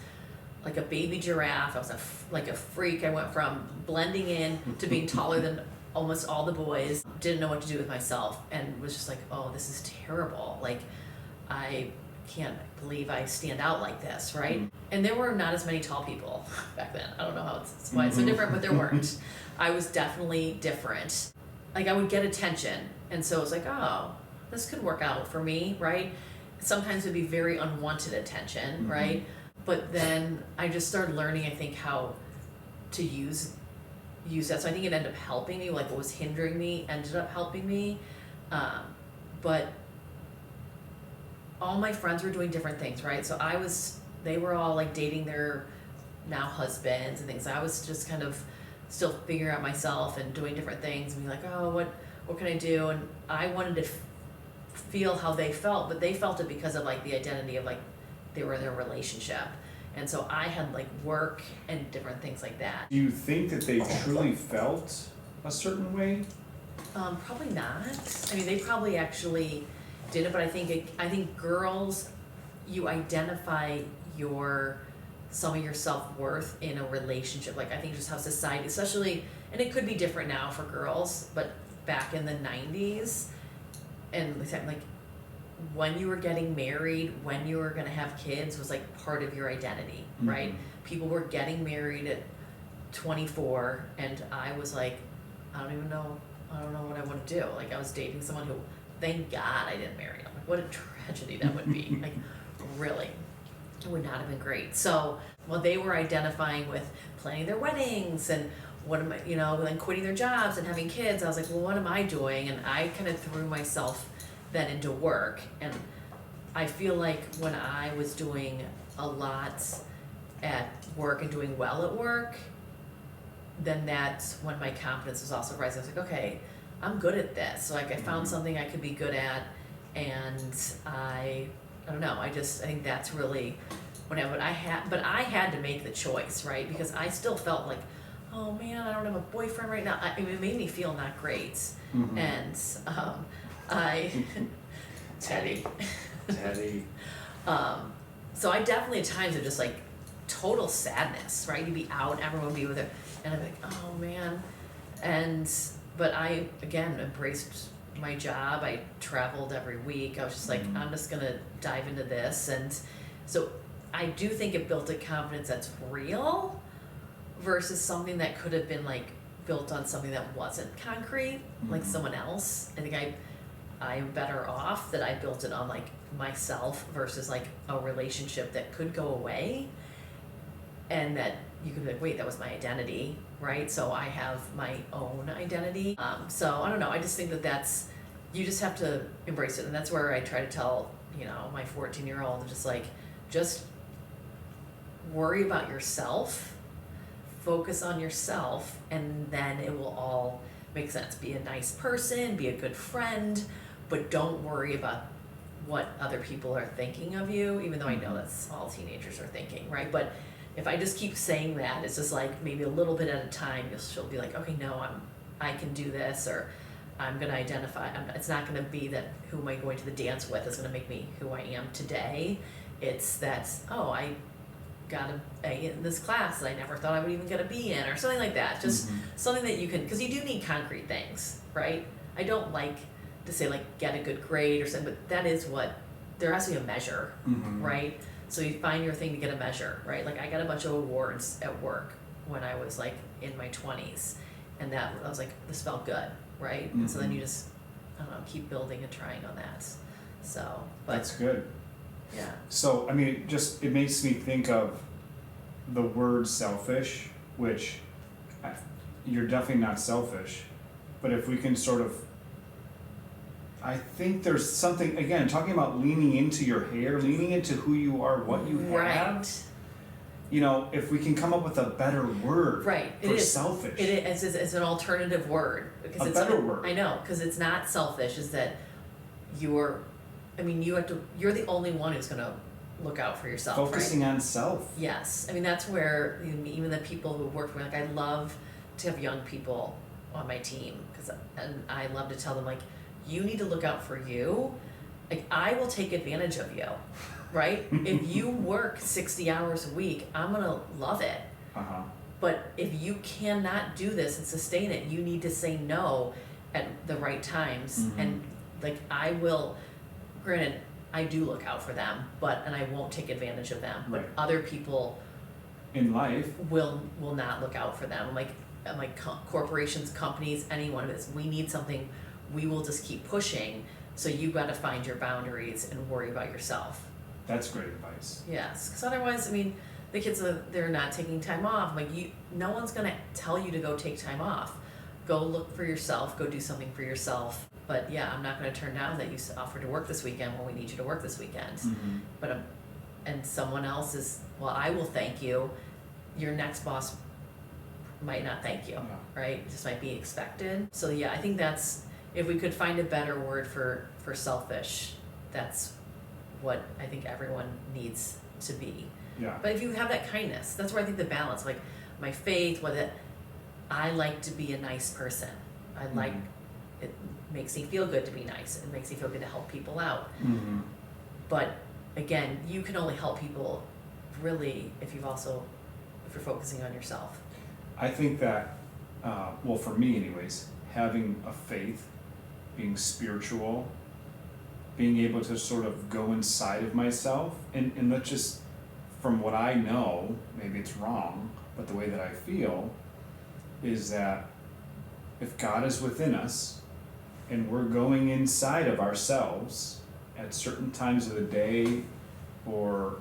like a baby giraffe. I was like a freak. I went from blending in to being taller than almost all the boys. Didn't know what to do with myself, and was just like, oh, this is terrible. Like, I can't believe I stand out like this, right? And there were not as many tall people back then. I don't know how it's why it's so different, but there weren't. I was definitely different. Like, I would get attention, and so it was like, oh, this could work out for me, right? Sometimes it would be very unwanted attention, right? But then I just started learning, I think, how to use that. So I think it ended up helping me. Like, what was hindering me ended up helping me. But all my friends were doing different things, right? So they were all like dating their now husbands and things. I was just kind of still figuring out myself and doing different things and being like, oh, what can I do? And I wanted to feel how they felt, but they felt it because of like the identity of like they were in their relationship. And so I had like work and different things like that. Do you think that they truly felt a certain way? Probably not. They probably actually did it, but I think girls, you identify some of your self-worth in a relationship. Like, I think just how society, especially, and it could be different now for girls, but back in the 90s, and like when you were getting married, when you were gonna have kids was like part of your identity, right? People were getting married at 24, and I was like, I don't know what I want to do. Like, I was dating someone who, thank God I didn't marry him. Like, what a tragedy that would be. Like, really, it would not have been great. So while they were identifying with planning their weddings and what am I, and quitting their jobs and having kids, I was like, well, what am I doing? And I kind of threw myself then into work. And I feel like when I was doing a lot at work and doing well at work, then that's when my confidence was also rising. I was like, okay, I'm good at this. So like I found something I could be good at, and I don't know, I think that's really when I had to make the choice, right? Because I still felt like, oh man, I don't have a boyfriend right now. It made me feel not great. And Teddy. So I definitely at times are just like total sadness, right? You'd be out, everyone would be with her, and I'm like, oh man. But I again embraced my job. I traveled every week. I was just like, I'm just gonna dive into this. And so I do think it built a confidence that's real versus something that could have been like built on something that wasn't concrete, like someone else. I think I'm better off that I built it on like myself versus like a relationship that could go away, and that you could be like, wait, that was my identity, right? So I have my own identity. So I don't know, I just think that's, you just have to embrace it. And that's where I try to tell, my 14-year-old, just worry about yourself, focus on yourself, and then it will all make sense. Be a nice person, be a good friend, but don't worry about what other people are thinking of you, even though I know that's all teenagers are thinking, right? But if I just keep saying that, it's just like maybe a little bit at a time, she'll be like, okay, no, I can do this, or I'm gonna identify, it's not gonna be that who am I going to the dance with is gonna make me who I am today. It's that, oh, I got an A in this class that I never thought I would even get a B in, or something like that. Just something that you can, because you do need concrete things, right? I don't like to say like get a good grade or something, but that is what, there has to be a measure, right? So you find your thing to get a measure, right? Like I got a bunch of awards at work when I was like in my 20s, and that I was like, this felt good, right? And so then you just, I don't know, keep building and trying on that. So, but that's good. Yeah. So, I mean, it makes me think of the word selfish, which you're definitely not selfish, but if we can sort of, I think there's something, again, talking about leaning into your hair, leaning into who you are, what you have. If we can come up with a better word for selfish. It is, it's an alternative word. Because a better word. I know, because it's not selfish, is that you're the only one who's going to look out for yourself. Focusing on self. Yes. I mean, that's where even the people who work for me, like I love to have young people on my team, and I love to tell them, like, you need to look out for you. Like, I will take advantage of you, right? If you work 60 hours a week, I'm going to love it. But if you cannot do this and sustain it, you need to say no at the right times. And like, I will, granted, I do look out for them, and I won't take advantage of them. But other people in life will not look out for them. Like corporations, companies, anyone of this, we need something, we will just keep pushing. So you got to find your boundaries and worry about yourself. That's great advice. Yes, because otherwise, I mean, the kids they're not taking time off. Like no one's gonna tell you to go take time off. Go look for yourself. Go do something for yourself. But yeah, I'm not gonna turn down that you offered to work this weekend when we need you to work this weekend. But and someone else is, well, I will thank you. Your next boss might not thank you, right? It just might be expected. So yeah, I think that's, if we could find a better word for selfish, that's what I think everyone needs to be. Yeah. But if you have that kindness, that's where I think the balance, like my faith, I like to be a nice person. I like, it makes me feel good to be nice. It makes me feel good to help people out. But again, you can only help people really if you're focusing on yourself. I think that, well, for me anyways, having a faith, being spiritual, being able to sort of go inside of myself, and let's just, from what I know, maybe it's wrong, but the way that I feel is that if God is within us and we're going inside of ourselves at certain times of the day or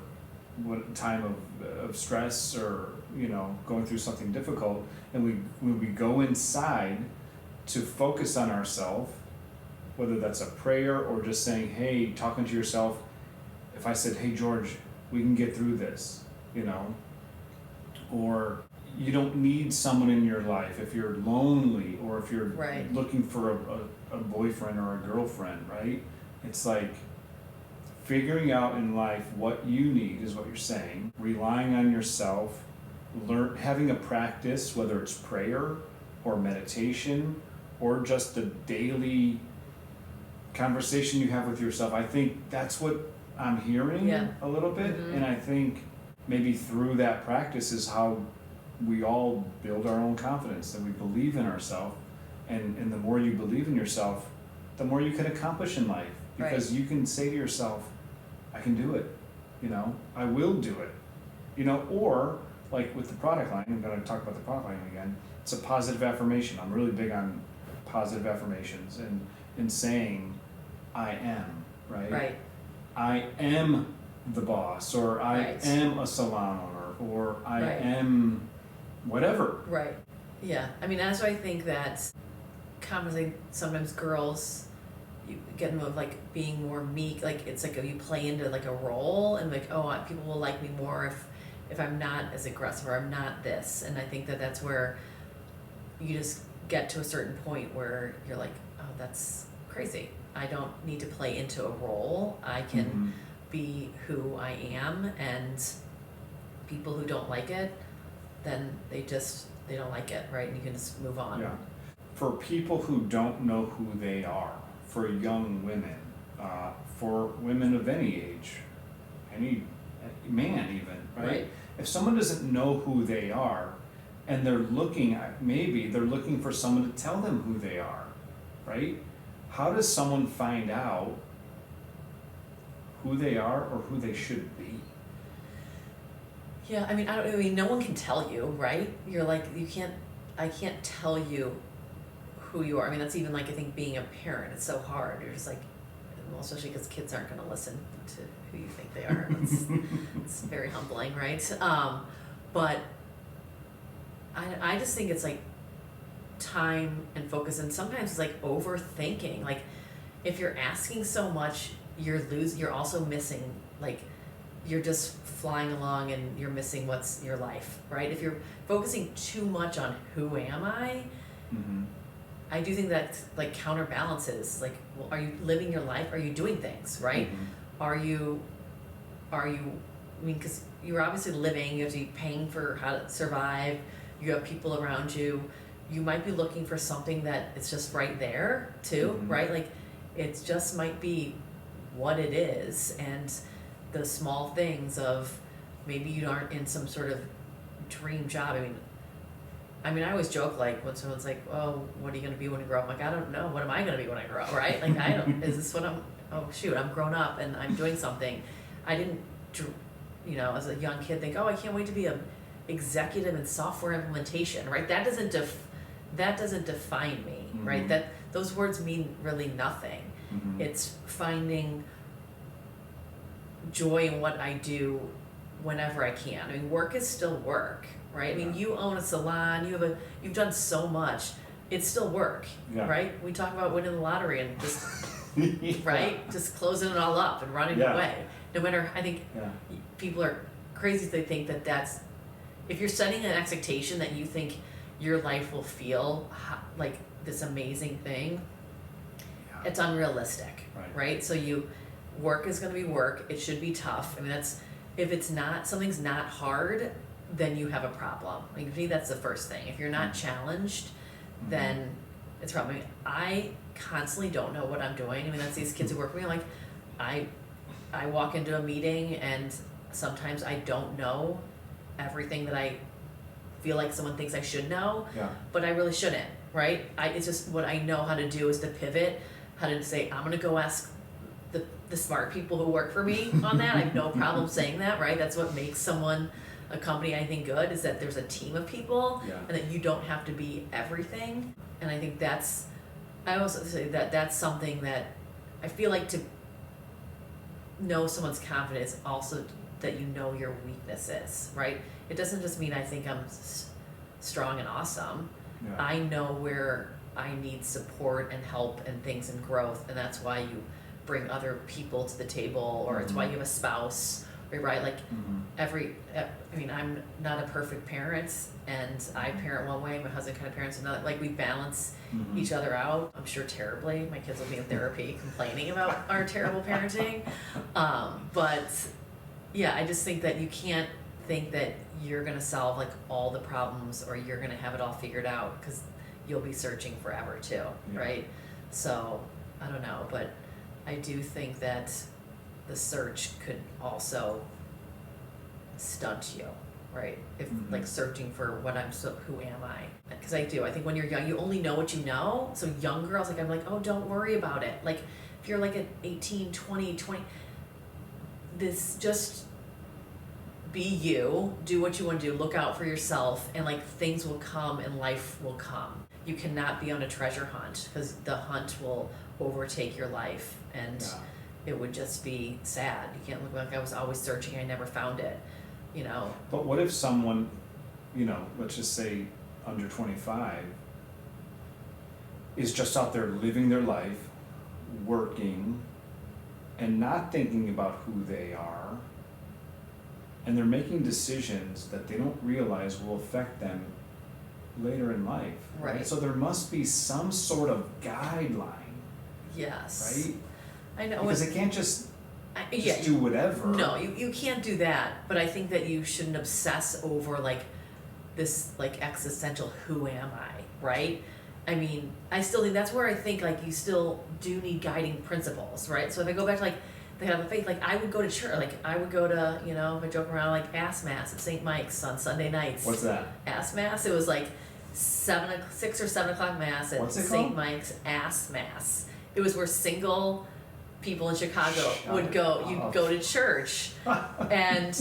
what time of stress or, you know, going through something difficult, and when we go inside to focus on ourselves, whether that's a prayer or just saying, hey, talking to yourself, if I said, hey George, we can get through this, you know, or you don't need someone in your life if you're lonely or if you're Right. looking for a boyfriend or a girlfriend, right? It's like figuring out in life what you need is what you're saying, relying on yourself, having a practice, whether it's prayer or meditation or just a daily conversation you have with yourself. I think that's what I'm hearing a little bit, and I think maybe through that practice is how we all build our own confidence, that we believe in ourselves, and the more you believe in yourself, the more you can accomplish in life, because you can say to yourself, I can do it, you know, I will do it, you know, or like with the product line, I'm going to talk about the product line again, it's a positive affirmation. I'm really big on positive affirmations and saying, I am, right? Right. I am the boss, or I am a salon owner, or I am whatever. Right. Yeah. I mean, that's why I think that sometimes girls, you get them of like being more meek, like it's like you play into like a role and like, oh, people will like me more if I'm not as aggressive or I'm not this. And I think that that's where you just get to a certain point where you're like, oh, that's crazy. I don't need to play into a role. I can be who I am, and people who don't like it, then they don't like it, right? And you can just move on. Yeah. For people who don't know who they are, for young women, for women of any age, any man even, right? If someone doesn't know who they are, and they're looking for someone to tell them who they are, right? How does someone find out who they are or who they should be? Yeah, I mean, no one can tell you, right? You're like, I can't tell you who you are. I mean, that's even like, I think being a parent, it's so hard. You're just like, well, especially because kids aren't going to listen to who you think they are. It's very humbling, right? But I just think it's like time and focus, and sometimes it's like overthinking. Like if you're asking so much, you're also missing, like you're just flying along and you're missing what's your life, right? If you're focusing too much on who am I, I do think that like counterbalances, like, well, are you living your life? Are you doing things, right? Are you, I mean, because you're obviously living, you have to be paying for how to survive, you have people around you, you might be looking for something that it's just right there too, right? Like it just might be what it is, and the small things of maybe you aren't in some sort of dream job. I mean, I always joke, like, when someone's like, oh, what are you going to be when you grow up? I'm like, I don't know. What am I going to be when I grow up, right? Like, is this what oh, shoot, I'm grown up and I'm doing something. I didn't, as a young kid think, oh, I can't wait to be a executive in software implementation, right? That doesn't define me, right? Those words mean really nothing. It's finding joy in what I do whenever I can. I mean, work is still work, right? I mean, you own a salon, you've done so much. It's still work, right? We talk about winning the lottery and just right, just closing it all up and running away. No matter, I think people are crazy if they think that that's, if you're setting an expectation that you think your life will feel like this amazing thing, it's unrealistic, right? So work is going to be work. It should be tough. I mean, if something's not hard, then you have a problem. I mean, to me, that's the first thing. If you're not challenged, then it's a problem. I constantly don't know what I'm doing. I mean, that's these kids who work for me. Like, I walk into a meeting and sometimes I don't know everything that I feel like someone thinks I should know, but I really shouldn't, right? It's just what I know how to do is to pivot, how to say, I'm gonna go ask the smart people who work for me on that. I have no problem saying that, right? That's what makes a company, I think, good, is that there's a team of people and that you don't have to be everything. And I think I also say that that's something that I feel like know someone's confident is also that you know your weaknesses, right? It doesn't just mean I think I'm strong and awesome. Yeah. I know where I need support and help and things and growth, and that's why you bring other people to the table, or it's why you have a spouse, right? Like I mean, I'm not a perfect parent, and I parent one way, my husband kind of parents another. Like, we balance each other out. I'm sure terribly. My kids will be in therapy complaining about our terrible parenting. But yeah, I just think that you can't think that you're gonna solve like all the problems, or you're gonna have it all figured out, because you'll be searching forever too, right? So I don't know, but I do think that the search could also stunt you, right? If like searching for who am I? Because I think when you're young, you only know what you know. So young girls, like, I'm like, oh, don't worry about it. Like, if you're like at 18, 20, this just be you, do what you want to do, look out for yourself, and like things will come and life will come. You cannot be on a treasure hunt, because the hunt will overtake your life, and it would just be sad. You can't look like I was always searching, I never found it, you know. But what if someone, you know, let's just say under 25, is just out there living their life, working, and not thinking about who they are, and they're making decisions that they don't realize will affect them later in life, Right. So there must be some sort of guideline, Yes. right? I know. Because they can't just do whatever. No, you can't do that, but I think that you shouldn't obsess over like this like existential who am I, right? I mean, I still think that's where I think like you still do need guiding principles, right? So if I go back to like the head of the faith, like I would go to church, like I would go to, you know, if I joke around, like Ass Mass at St. Mike's on Sunday nights. What's that? Ass Mass, it was like 6 or 7 o'clock Mass at St. Mike's. Ass Mass. It was where single people in Chicago would go, you'd go to church, and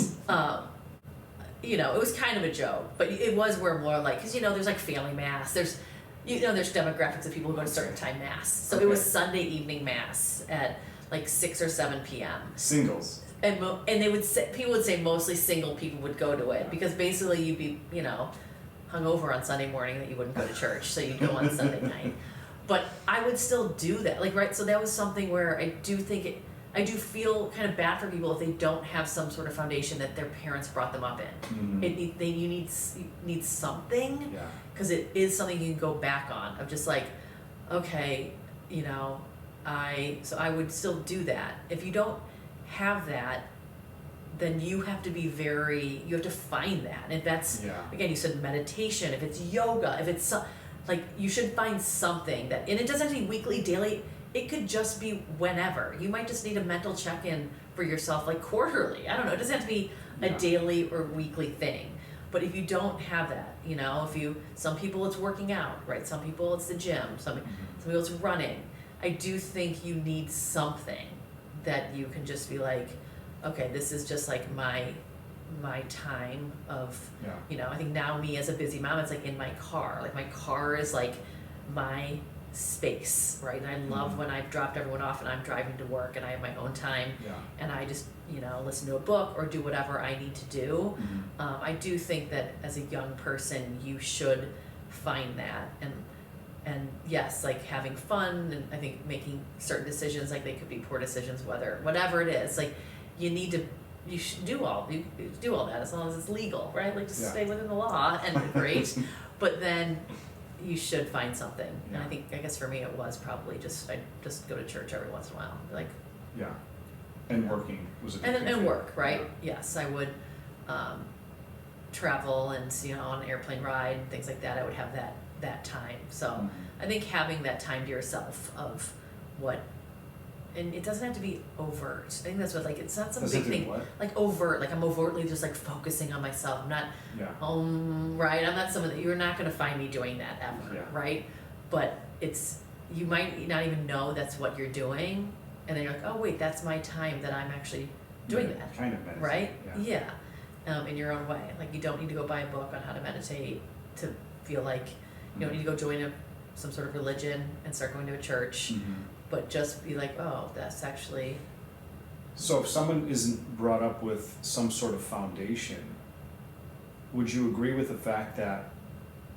you know, it was kind of a joke, but it was where more like, because you know, there's like family mass, there's, you know, there's demographics of people who go to certain time mass, so it was Sunday evening mass at like 6 or 7 p.m. Singles. And they would say, people would say mostly single people would go to it, because basically you'd be, you know, hungover on Sunday morning that you wouldn't go to church, so you'd go on Sunday night. But I would still do that, like, right? So that was something where I do think I do feel kind of bad for people if they don't have some sort of foundation that their parents brought them up in. You need something, because it is something you can go back on, of just like, okay, you know, so I would still do that. If you don't have that, then you have to be you have to find that. And if that's, again, you said meditation, if it's yoga, if it's like, you should find something that, and it doesn't have to be weekly, daily, it could just be whenever. You might just need a mental check-in for yourself, like quarterly. I don't know, it doesn't have to be a daily or weekly thing. But if you don't have that, you know, some people it's working out, right? Some people it's the gym, some people it's running. I do think you need something that you can just be like, okay, this is just like my time of, you know, I think now me as a busy mom, it's like in my car. Like my car is like my space, right? And I love when I've dropped everyone off and I'm driving to work and I have my own time, and I just, you know, listen to a book or do whatever I need to do. I do think that as a young person, you should find that, and yes, like having fun, and I think making certain decisions, like they could be poor decisions, whatever it is, like you should do all that as long as it's legal, right? Like just stay within the law and great, but then you should find something. And I guess for me it was probably I just go to church every once in a while, like and working was a big thing. And work, right? Yes, I would travel, and you know, on an airplane ride and things like that, I would have that time. So I think having that time to yourself of what, and it doesn't have to be overt. I think that's what, like, it's not some big thing, like overt, like I'm overtly just like focusing on myself. I'm not, right? I'm not someone that, you're not going to find me doing that ever, right? But you might not even know that's what you're doing, and then you're like, oh wait, that's my time that I'm actually doing that. Kind of meditate. Right? In your own way. Like, you don't need to go buy a book on how to meditate to feel like, you don't need to go join some sort of religion and start going to a church, but just be like, oh, that's actually So if someone isn't brought up with some sort of foundation, would you agree with the fact that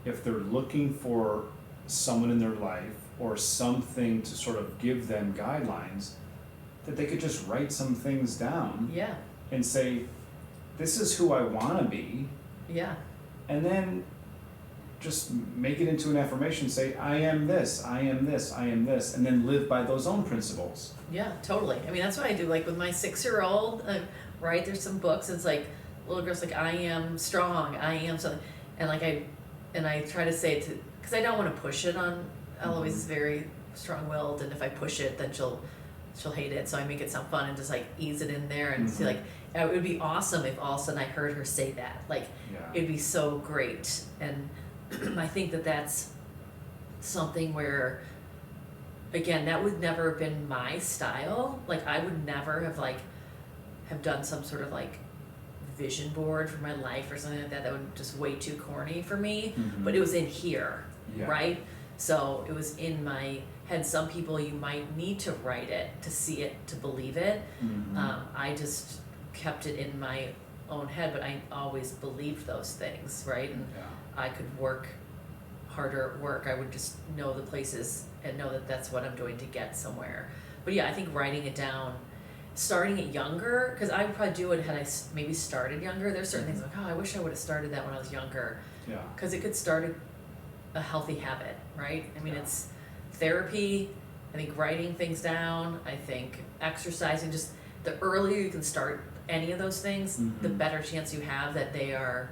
if they're looking for someone in their life or something to sort of give them guidelines, that they could just write some things down Yeah, and say, this is who I want to be, yeah, and then just make it into an affirmation, say, I am this, I am this, I am this, and then live by those own principles. yeah, totally. I mean, that's what I do, like with my 6-year-old, right, there's some books, it's like, little girl's like, I am strong, I am something, and like I try to say it to, because I don't want to push it on, Eloise is very strong-willed, and if I push it, then she'll hate it, so I make it sound fun and just like ease it in there and see like, it would be awesome if all of a sudden I heard her say that, like, Yeah. it'd be so great, and I think that that's something where, again, that would never have been my style. Like, I would never have done some sort of like vision board for my life or something like that. That would just way too corny for me. But it was in here, Yeah. right? So it was in my head. Some people, you might need to write it to see it, to believe it. I just kept it in my own head, but I always believed those things, right? And Yeah. I could work harder at work. I would just know the places and know that that's what I'm doing to get somewhere. But yeah, I think writing it down, starting it younger, because I would probably do it had I maybe started younger. There's certain things like, oh, I wish I would have started that when I was younger, Yeah. because it could start a healthy habit, right? I mean, Yeah. it's therapy. I think writing things down. I think exercising. Just the earlier you can start any of those things, the better chance you have that they are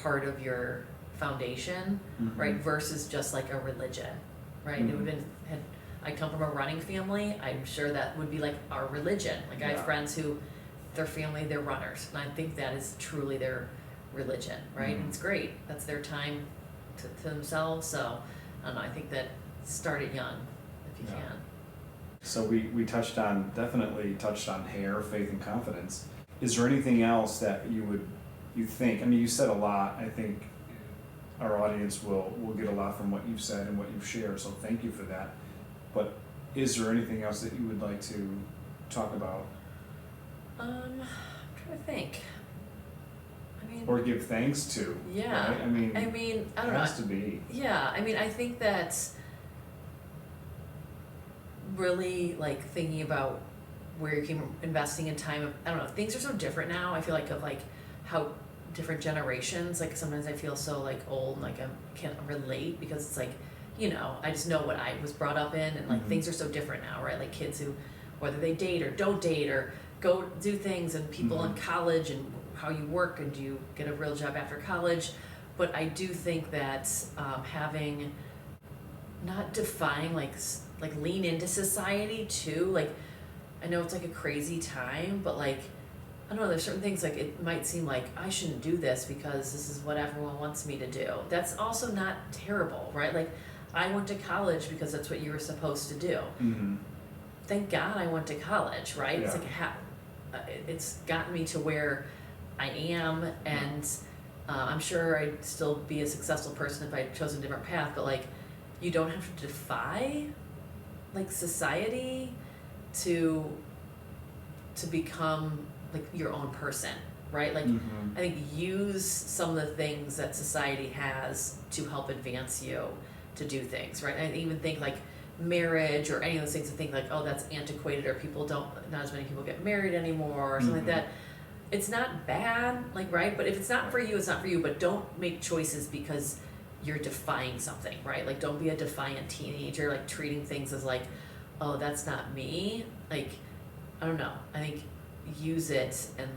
part of your foundation, right? Versus just like a religion, right? It would have been, I come from a running family, I'm sure that would be like our religion. Like I have Yeah. friends who, their family, they're runners, and I think that is truly their religion, right? And it's great, that's their time to themselves, so, I don't know, I think that start it young, if you Yeah. can. So we definitely touched on hair, faith, and confidence. Is there anything else that you think, I mean, you said a lot, I think our audience will get a lot from what you've said and what you've shared, so thank you for that. But is there anything else that you would like to talk about? I'm trying to think. I mean, Or give thanks to? yeah, Right? I mean, I it don't know. has to be. Yeah, I mean, I think that really like thinking about where you came from, investing in time. I don't know, things are so different now. I feel like of like how different generations, like sometimes I feel so like old and like I can't relate because it's like, you know, I just know what I was brought up in and like things are so different now, right? Like kids who, whether they date or don't date or go do things, and people in college and how you work and do you get a real job after college. But I do think that having, not defying, like lean into society too. Like, I know it's like a crazy time, but like, I don't know, there's certain things like it might seem like I shouldn't do this because this is what everyone wants me to do. That's also not terrible, right? Like, I went to college because that's what you were supposed to do. Thank God I went to college, right? It's Yeah. like it's gotten me to where I am, and I'm sure I'd still be a successful person if I had chosen a different path, but like, you don't have to defy like society to become like your own person, right? Like, I think use some of the things that society has to help advance you to do things, right? I even think like marriage or any of those things, to think like, oh, that's antiquated, or not as many people get married anymore, or something like that. It's not bad, like, right? But if it's not for you, it's not for you. But don't make choices because you're defying something, right? Like, don't be a defiant teenager, like treating things as like, oh, that's not me. Like, I don't know. I think use it and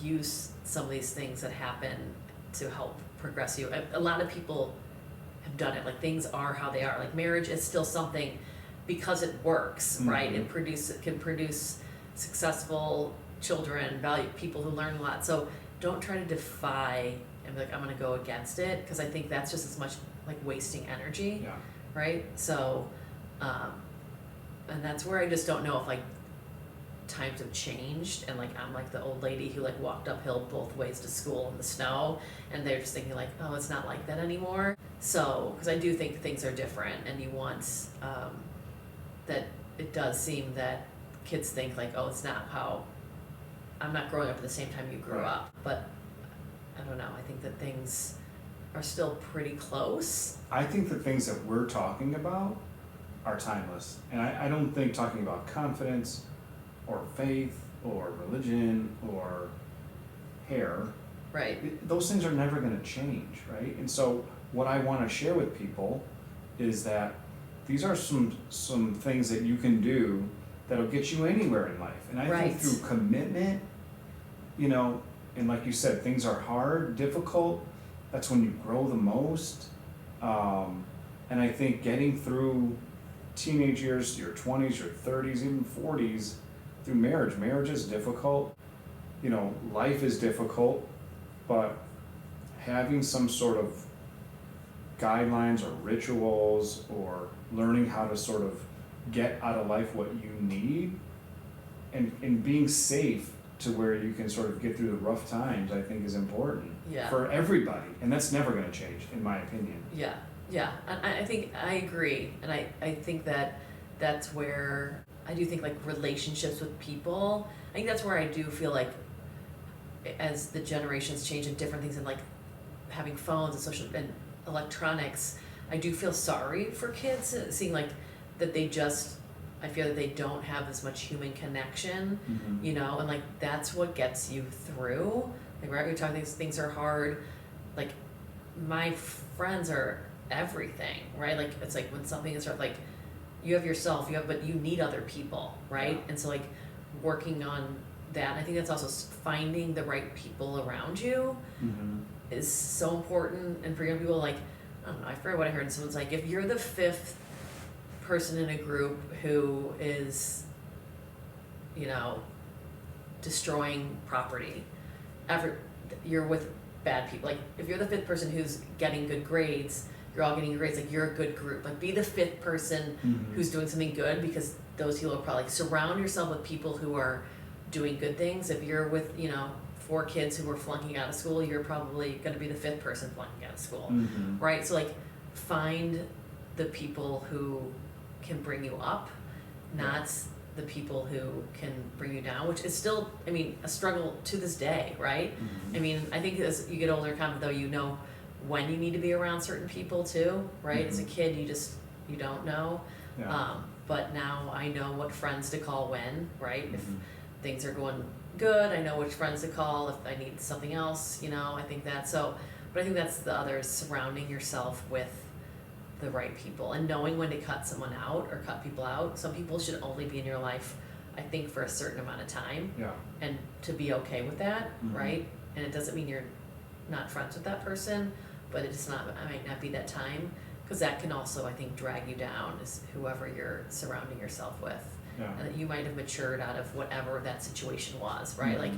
use some of these things that happen to help progress you. A lot of people have done it. Like, things are how they are. Like, marriage is still something because it works, right? It can produce successful children, people who learn a lot. So don't try to defy and be like, I'm going to go against it, because I think that's just as much like wasting energy, Yeah. right? So, and that's where I just don't know if like times have changed, and like I'm like the old lady who like walked uphill both ways to school in the snow, and they're just thinking like, oh, it's not like that anymore. So, because I do think things are different, and you want that it does seem that kids think like, oh, it's not how I'm not growing up at the same time you grew Right. up, but I don't know, I think that things are still pretty close. I think the things that we're talking about are timeless. And I don't think talking about confidence or faith or religion or hair, Right. those things are never going to change, right? And so what I want to share with people is that these are some things that you can do that'll get you anywhere in life. And I Right. think through commitment, you know, and like you said, things are hard, difficult. That's when you grow the most. And I think getting through teenage years, your 20s, your 30s, even 40s, through marriage is difficult. You know, life is difficult, but having some sort of guidelines or rituals or learning how to sort of get out of life what you need and being safe to where you can sort of get through the rough times, I think is important Yeah. for everybody. And that's never going to change, in my opinion. Yeah, yeah, and I think I agree, and I think that that's where I do think like relationships with people. I think that's where I do feel like as the generations change and different things and like having phones and social and electronics, I do feel sorry for kids seeing like that they just I feel that they don't have as much human connection, Mhm. you know, and like that's what gets you through. Like right, we talk things are hard. Like my friends are everything, right? Like it's like when something is hard, like you have yourself, but you need other people, right? Yeah. And so like working on that, and I think that's also finding the right people around you Mhm. is so important. And for young people, like I don't know, I forget what I heard. And someone's like, if you're the fifth person in a group who is, you know, destroying property, you're with bad people. Like if you're the fifth person who's getting good grades, you're all getting grades, like you're a good group. Like be the fifth person Mhm. who's doing something good, because those people are probably like, surround yourself with people who are doing good things. If you're with, you know, 4 kids who are flunking out of school, you're probably going to be the 5th person flunking out of school, Mhm. right? So like find the people who can bring you up, not the people who can bring you down, which is still, I mean, a struggle to this day, right? Mhm. I mean, I think as you get older, kind of though, you know when you need to be around certain people too, right? As a Mhm. kid, you don't know. Yeah. But now I know what friends to call when, right? If Mhm. things are going good, I know which friends to call. If I need something else, you know, I think that. So, but I think that's the other, surrounding yourself with the right people and knowing when to cut someone out or cut people out. Some people should only be in your life, I think, for a certain amount of time, Yeah. and to be okay with that, Mhm. right? And it doesn't mean you're not friends with that person, but it might not be that time, because that can also, I think, drag you down, is whoever you're surrounding yourself with. Yeah. And that you might have matured out of whatever that situation was, right? Mhm. Like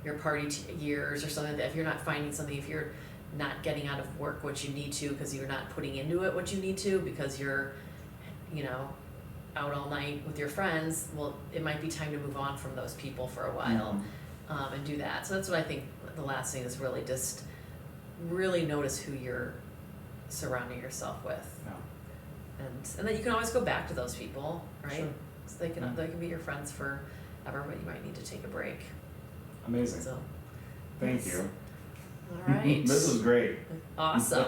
your party years or something like that. If you're not finding something, if you're not getting out of work what you need to because you're not putting into it what you need to because you're, you know, out all night with your friends, well, it might be time to move on from those people for a while, and do that. So that's what I think the last thing is, really just really notice who you're surrounding yourself with. Yeah. And then you can always go back to those people, right? Sure. So they can Yeah. be your friends forever, but you might need to take a break. Amazing. So Thank yes. you. All right. This was great. Awesome.